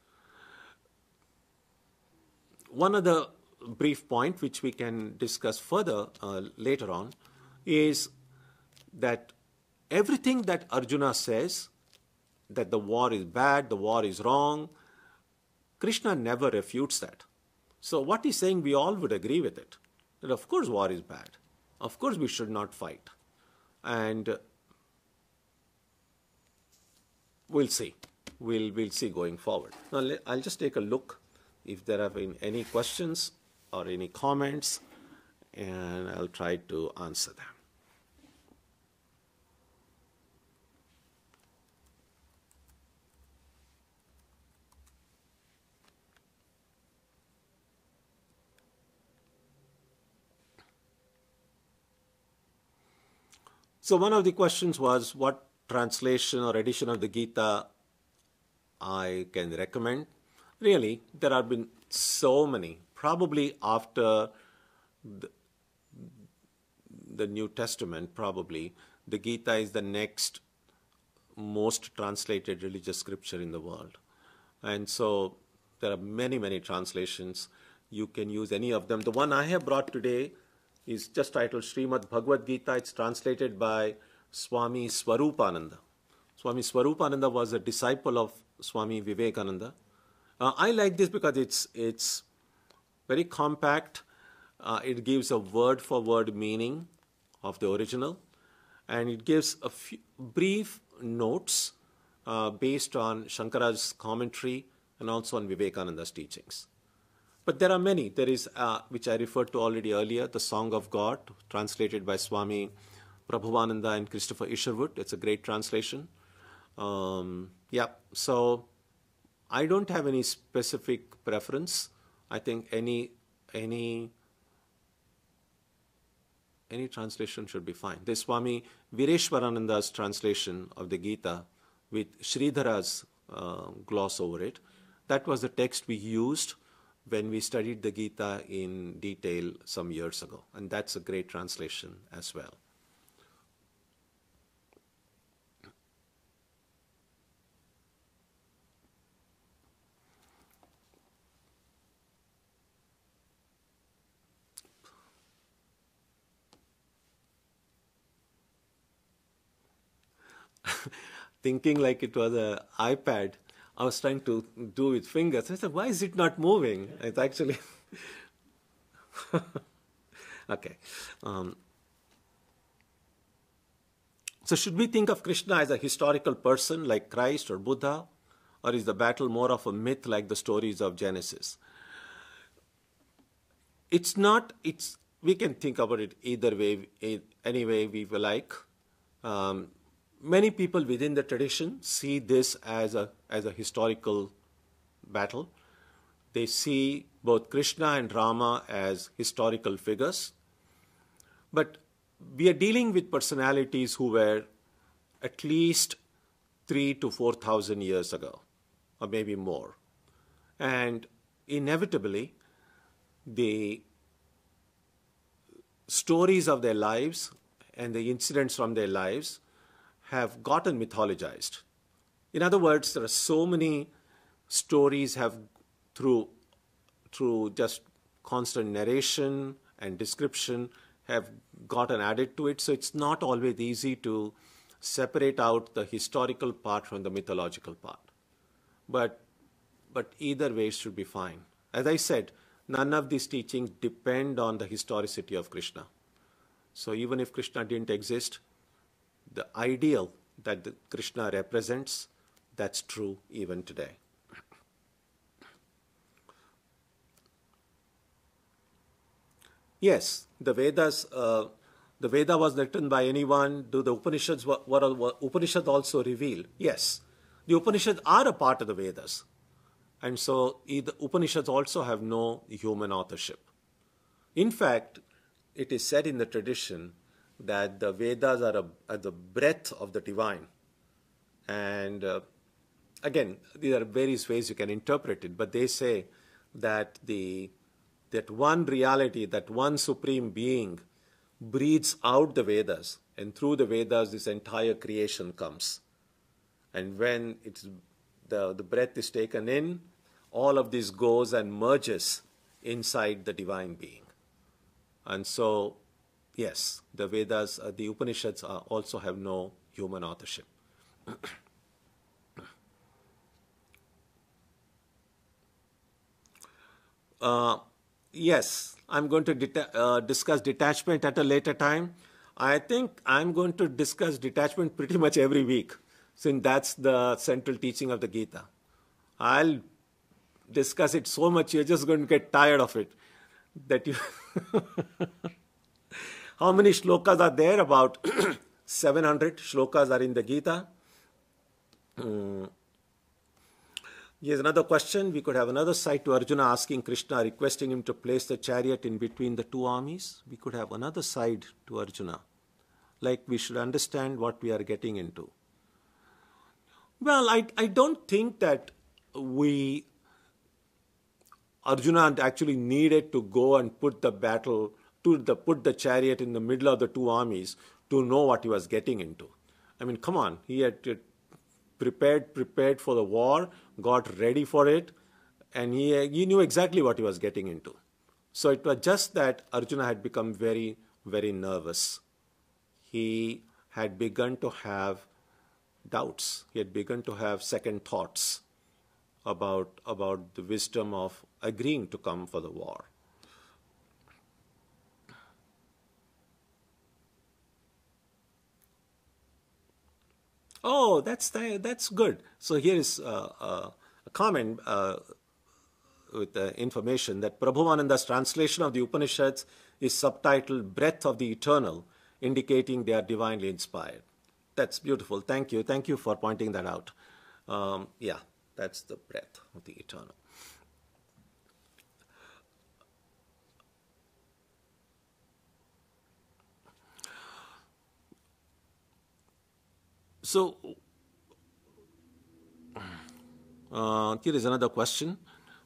One other brief point which we can discuss further later on is that everything that Arjuna says, that the war is bad, the war is wrong, Krishna never refutes that. So what he's saying, we all would agree with it. That of course war is bad. Of course we should not fight. And we'll see. We'll see going forward. Now I'll just take a look if there have been any questions or any comments, and I'll try to answer them. So one of the questions was what translation or edition of the Gita I can recommend. Really, there have been so many. Probably after the New Testament, probably, the Gita is the next most translated religious scripture in the world. And so there are many, many translations. You can use any of them. The one I have brought today is just titled Srimad Bhagavad Gita. It's translated by Swami Sarvagatananda. Swami Sarvagatananda was a disciple of Swami Vivekananda. I like this because it's very compact. It gives a word-for-word meaning of the original, and it gives a few brief notes based on Shankara's commentary and also on Vivekananda's teachings. But there are many. There is, which I referred to already earlier, The Song of God, translated by Swami Prabhuvananda and Christopher Isherwood. It's a great translation. So I don't have any specific preference. I think any translation should be fine. There's Swami Vireswarananda's translation of the Gita with Sridhara's gloss over it. That was the text we used when we studied the Gita in detail some years ago. And that's a great translation as well. Thinking like it was an iPad, I was trying to do with fingers. I said, why is it not moving? It's actually... Okay. So should we think of Krishna as a historical person like Christ or Buddha? Or is the battle more of a myth like the stories of Genesis? It's not, we can think about it either way, any way we like. Many people within the tradition see this as a historical battle. They see both Krishna and Rama as historical figures. But we are dealing with personalities who were at least 3,000 to 4,000 years ago, or maybe more. And inevitably, the stories of their lives and the incidents from their lives have gotten mythologized. In other words, there are so many stories have through just constant narration and description have gotten added to it. So it's not always easy to separate out the historical part from the mythological part. But either way should be fine. As I said, none of these teachings depend on the historicity of Krishna. So even if Krishna didn't exist, the ideal that the Krishna represents, that's true even today. Yes, the Vedas, the Veda was written by anyone. Do the Upanishads, what Upanishads also reveal? Yes, the Upanishads are a part of the Vedas. And so the Upanishads also have no human authorship. In fact, it is said in the tradition that the Vedas are the breath of the divine. And again, there are various ways you can interpret it, but they say that that one reality, that one supreme being breathes out the Vedas, and through the Vedas this entire creation comes. And when the breath is taken in, all of this goes and merges inside the divine being. And so, yes, the Vedas, the Upanishads also have no human authorship. Yes, I'm going to discuss detachment at a later time. I think I'm going to discuss detachment pretty much every week, since that's the central teaching of the Gita. I'll discuss it so much, you're just going to get tired of it. That you How many shlokas are there? About 700 shlokas are in the Gita. Here's another question. We could have another side to Arjuna asking Krishna, requesting him to place the chariot in between the two armies. We could have another side to Arjuna. Like we should understand what we are getting into. Well, I don't think that Arjuna actually needed to go and put the chariot in the middle of the two armies to know what he was getting into. I mean, come on, he had prepared for the war, got ready for it, and he knew exactly what he was getting into. So it was just that Arjuna had become very, very nervous. He had begun to have doubts. He had begun to have second thoughts about the wisdom of agreeing to come for the war. Oh, that's good. So here is a comment with the information that Prabhuvananda's translation of the Upanishads is subtitled Breath of the Eternal, indicating they are divinely inspired. That's beautiful. Thank you. Thank you for pointing that out. Yeah, that's the breath of the eternal. So, here is another question.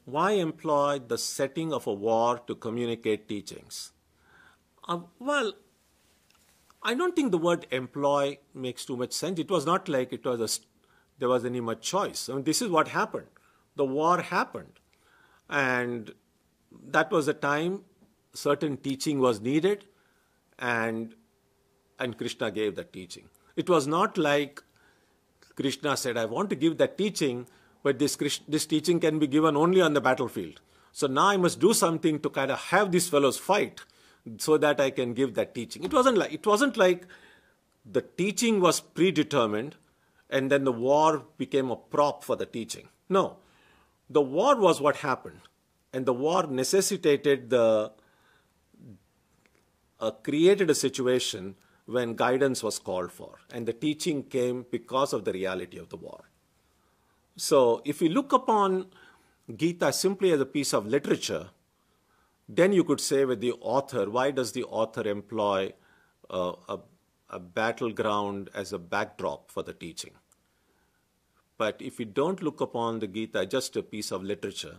Why employ the setting of a war to communicate teachings? Well, I don't think the word employ makes too much sense. It was not like there was any much choice. I mean, this is what happened. The war happened. And that was the time certain teaching was needed, and Krishna gave that teaching. It was not like Krishna said, I want to give that teaching, but this teaching can be given only on the battlefield. So now I must do something to kind of have these fellows fight so that I can give that teaching. It wasn't like the teaching was predetermined and then the war became a prop for the teaching. No, the war was what happened, and the war necessitated the created a situation when guidance was called for, and the teaching came because of the reality of the war. So if you look upon Gita simply as a piece of literature, then you could say with the author, why does the author employ a battleground as a backdrop for the teaching? But if you don't look upon the Gita just a piece of literature,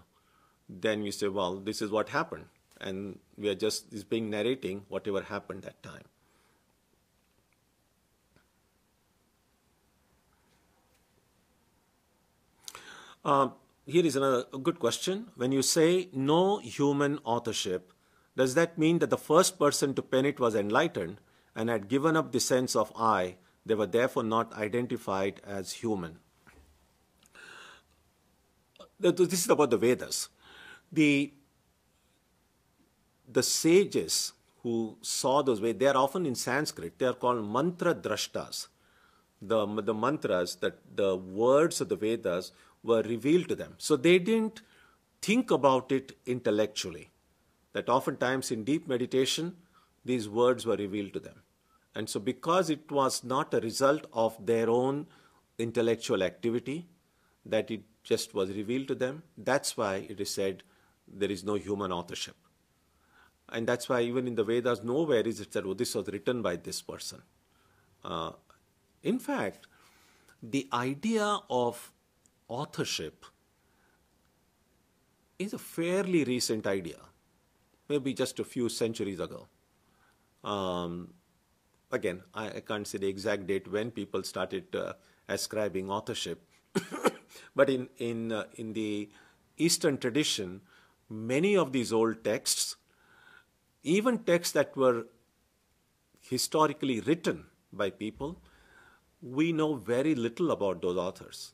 then you say, well, this is what happened. And we are just narrating whatever happened that time. Here is a good question. When you say no human authorship, does that mean that the first person to pen it was enlightened and had given up the sense of I? They were therefore not identified as human. This is about the Vedas. The sages who saw those Vedas, they are often in Sanskrit. They are called mantra-drashtas. The mantras, the words of the Vedas were revealed to them. So they didn't think about it intellectually. That oftentimes in deep meditation, these words were revealed to them. And so because it was not a result of their own intellectual activity, that it just was revealed to them, that's why it is said there is no human authorship. And that's why even in the Vedas, nowhere is it said, oh, this was written by this person. In fact, the idea of authorship is a fairly recent idea, maybe just a few centuries ago. Again, I can't say the exact date when people started ascribing authorship. But in the Eastern tradition, many of these old texts, even texts that were historically written by people, we know very little about those authors.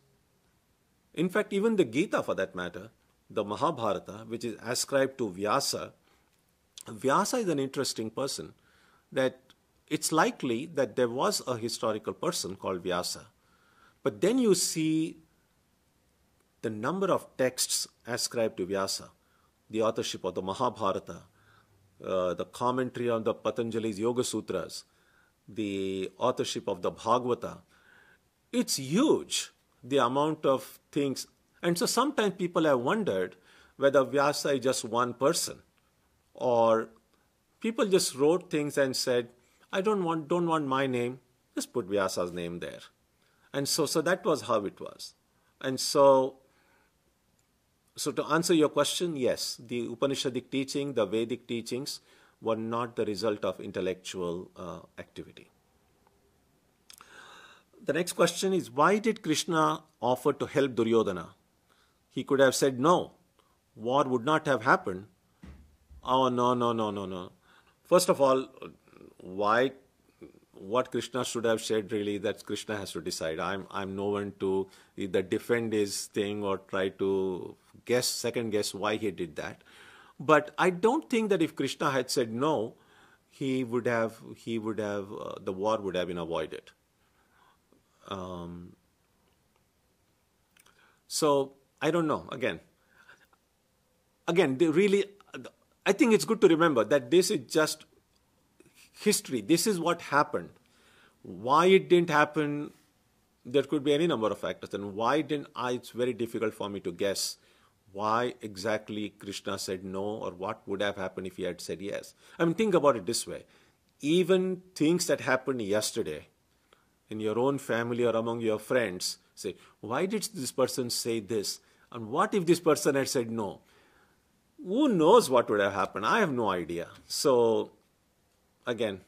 In fact, even the Gita, for that matter, the Mahabharata, which is ascribed to Vyasa, Vyasa is an interesting person, that it's likely that there was a historical person called Vyasa. But then you see the number of texts ascribed to Vyasa, the authorship of the Mahabharata, the commentary on the Patanjali's Yoga Sutras, the authorship of the Bhagavata. It's huge, the amount of things. And so sometimes people have wondered whether Vyasa is just one person, or people just wrote things and said, I don't want my name, just put Vyasa's name there. And so that was how it was. And so to answer your question, yes, the Upanishadic teaching, the Vedic teachings were not the result of intellectual activity. The next question is, why did Krishna offer to help Duryodhana? He could have said no. War would not have happened. Oh, no. First of all, what Krishna should have said really, that Krishna has to decide. I'm no one to either defend his thing or try to second guess why he did that. But I don't think that if Krishna had said no, the war would have been avoided. So I don't know. Again, I think it's good to remember that this is just history. This is what happened. Why it didn't happen, there could be any number of factors. And why didn't it's very difficult for me to guess why exactly Krishna said no, or what would have happened if he had said yes. I mean, think about it this way. Even things that happened yesterday in your own family or among your friends, say, why did this person say this? And what if this person had said no? Who knows what would have happened? I have no idea. So, again,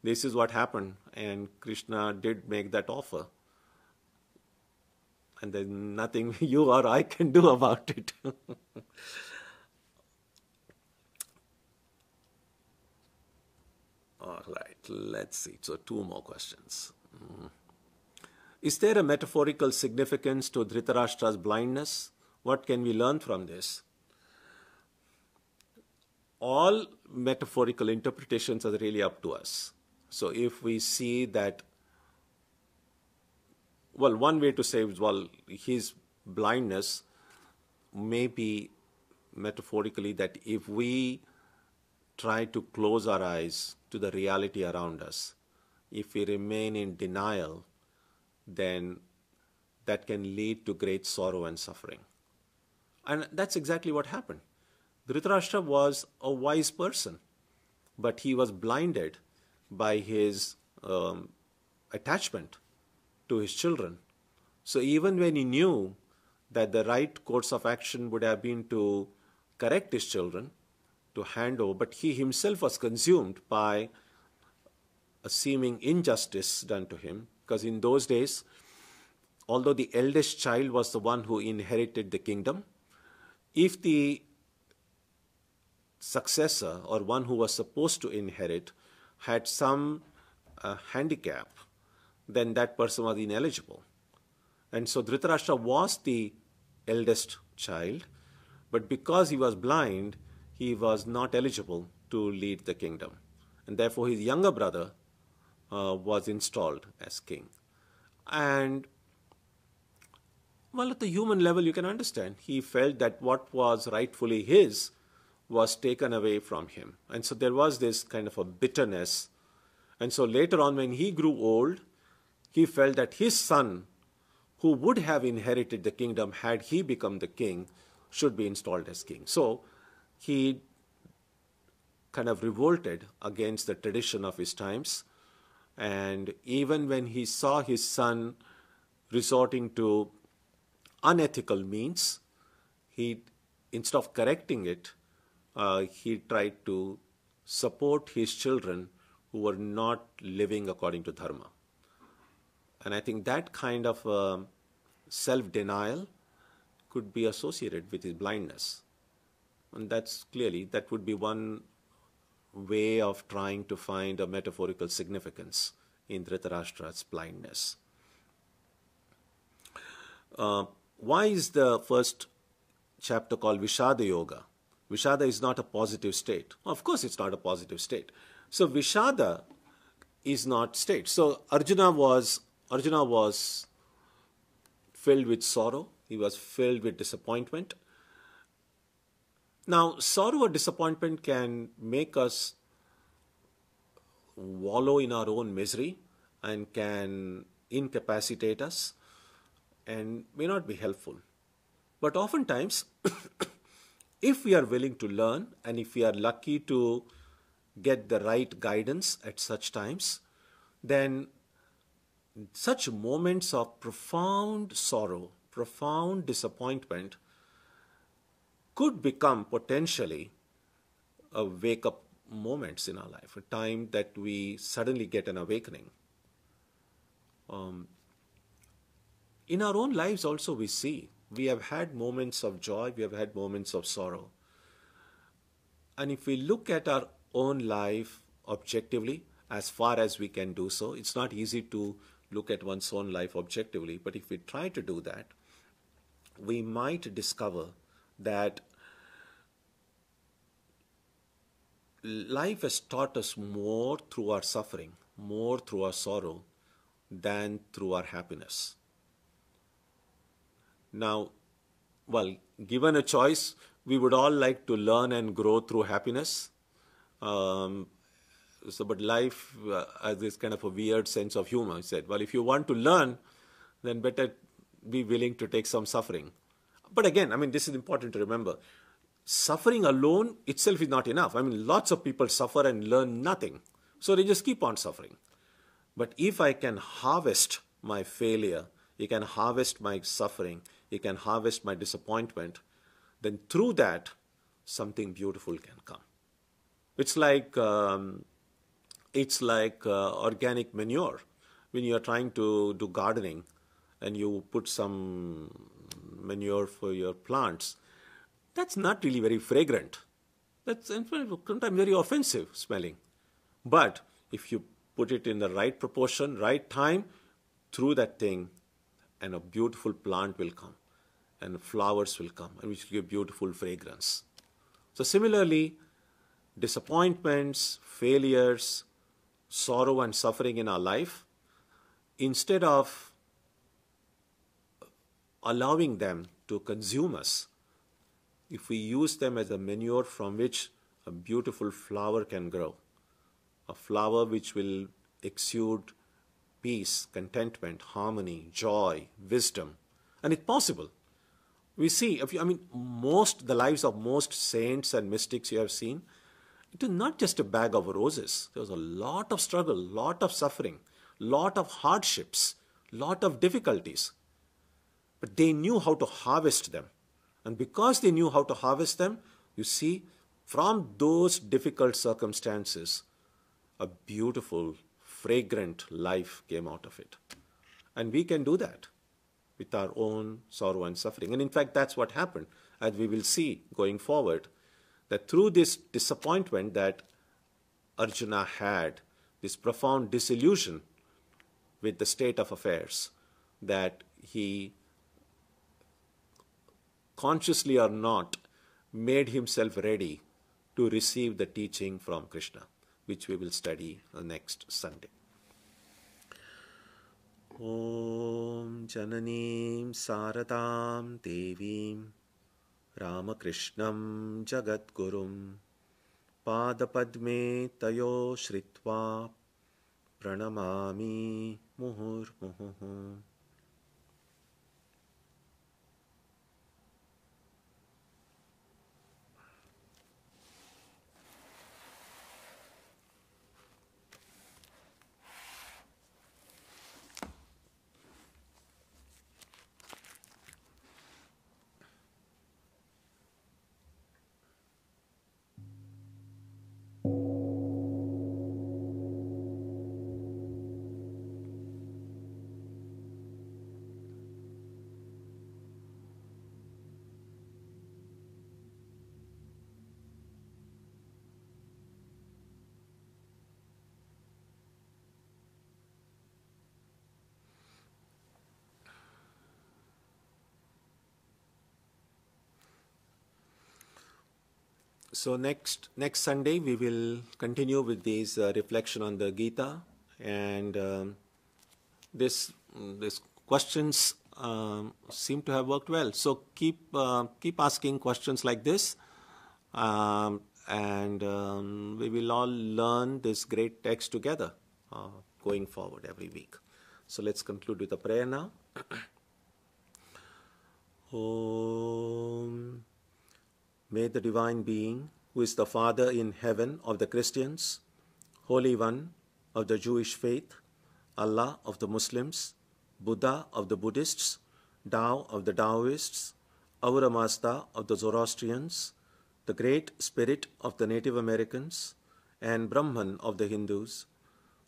this is what happened, and Krishna did make that offer. And there's nothing you or I can do about it. All right, let's see. So 2 more questions. Is there a metaphorical significance to Dhritarashtra's blindness? What can we learn from this? All metaphorical interpretations are really up to us. So if we see that, well, one way to say is, well, his blindness may be metaphorically that if we try to close our eyes to the reality around us, if we remain in denial, then that can lead to great sorrow and suffering. And that's exactly what happened. Dhritarashtra was a wise person, but he was blinded by his attachment to his children. So even when he knew that the right course of action would have been to correct his children, to hand over, but he himself was consumed by a seeming injustice done to him, because in those days, although the eldest child was the one who inherited the kingdom, if the successor or one who was supposed to inherit had some handicap, then that person was ineligible. And so Dhritarashtra was the eldest child, but because he was blind, he was not eligible to lead the kingdom. And therefore his younger brother was installed as king. And well, at the human level, you can understand. He felt that what was rightfully his was taken away from him. And so there was this kind of a bitterness. And so later on, when he grew old, he felt that his son, who would have inherited the kingdom had he become the king, should be installed as king. So he kind of revolted against the tradition of his times. And even when he saw his son resorting to unethical means, he, instead of correcting it, he tried to support his children who were not living according to dharma. And I think that kind of self-denial could be associated with his blindness. And that's clearly, that would be one way of trying to find a metaphorical significance in Dhritarashtra's blindness. Why is the first chapter called Vishada Yoga? Vishada is not a positive state. Of course it's not a positive state. So Vishada is not state. So Arjuna was filled with sorrow. He was filled with disappointment. Now, sorrow or disappointment can make us wallow in our own misery and can incapacitate us and may not be helpful. But oftentimes, if we are willing to learn and if we are lucky to get the right guidance at such times, then such moments of profound sorrow, profound disappointment could become potentially a wake-up moments in our life, a time that we suddenly get an awakening. In our own lives also we see, we have had moments of joy, we have had moments of sorrow. And if we look at our own life objectively, as far as we can do so, it's not easy to look at one's own life objectively, but if we try to do that, we might discover that life has taught us more through our suffering, more through our sorrow, than through our happiness. Now, well, given a choice, we would all like to learn and grow through happiness. But life has this kind of a weird sense of humor. He said, well, if you want to learn, then better be willing to take some suffering. But again, I mean, this is important to remember. Suffering alone itself is not enough. I mean, lots of people suffer and learn nothing. So they just keep on suffering. But if I can harvest my failure, you can harvest my suffering, you can harvest my disappointment, then through that, something beautiful can come. It's like organic manure. When you are trying to do gardening and you put some manure for your plants, that's not really very fragrant. That's sometimes very offensive smelling. But if you put it in the right proportion, right time, through that thing, and a beautiful plant will come, and flowers will come, and which will give beautiful fragrance. So similarly, disappointments, failures, sorrow and suffering in our life, instead of allowing them to consume us, if we use them as a manure from which a beautiful flower can grow. A flower which will exude peace, contentment, harmony, joy, wisdom. And it's possible. We see, the lives of most saints and mystics you have seen, it is not just a bag of roses. There was a lot of struggle, lot of suffering, lot of hardships, lot of difficulties. But they knew how to harvest them. And because they knew how to harvest them, you see, from those difficult circumstances, a beautiful, fragrant life came out of it. And we can do that with our own sorrow and suffering. And in fact, that's what happened, as we will see going forward, that through this disappointment that Arjuna had, this profound disillusion with the state of affairs, that he, consciously or not, made himself ready to receive the teaching from Krishna, which we will study next Sunday. Om Jananim Saradam Devim Ramakrishnam Jagadgurum Padapadme Tayo Shritva Pranamami Muhurmuhu. So next Sunday we will continue with these reflection on the Gita, and this questions seem to have worked well. So keep asking questions like this, and we will all learn this great text together going forward every week. So let's conclude with a prayer now. Om. May the Divine Being, who is the Father in heaven of the Christians, Holy One of the Jewish faith, Allah of the Muslims, Buddha of the Buddhists, Tao of the Taoists, Ahura Mazda of the Zoroastrians, the Great Spirit of the Native Americans, and Brahman of the Hindus,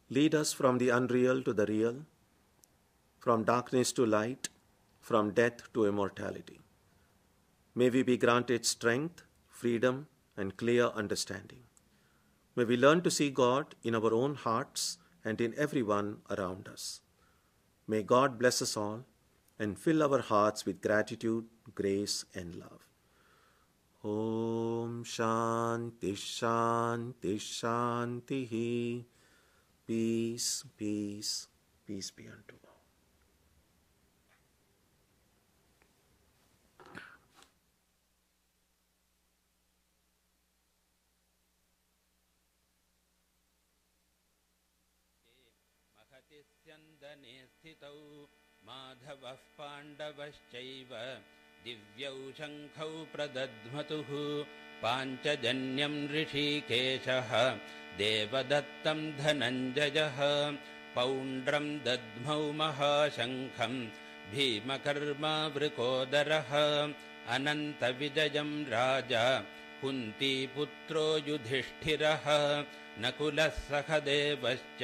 lead us from the unreal to the real, from darkness to light, from death to immortality. May we be granted strength, freedom, and clear understanding. May we learn to see God in our own hearts and in everyone around us. May God bless us all and fill our hearts with gratitude, grace, and love. Om Shanti Shanti Shanti. Peace, peace, peace be unto all. स्यन्दने स्थितौ माधवः पाण्डवश्चैव दिव्यौ शङ्खौ प्रदध्मतुः पाञ्चजन्यं ऋषिकेशः देवदत्तं धनञ्जयः पौण्ड्रं दद्मौ महाशङ्खं भीमकर्मावृकोदरः अनन्तविजयं राजा कुन्तीपुत्रो युधिष्ठिरः नकुलः सहदेवश्च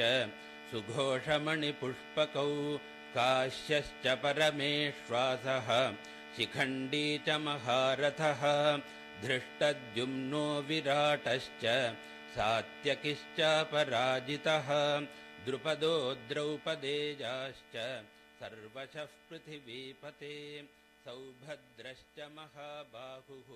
सुघोषमणिपुष्पकौ काश्यश्च परमेश्वासः शिखण्डी च महारथः धृष्टद्युम्नो विराटश्च सात्यकिश्चापराजितः द्रुपदो द्रौपदेयाश्च सर्वशः पृथिवीपते सौभद्रश्च महाबाहुः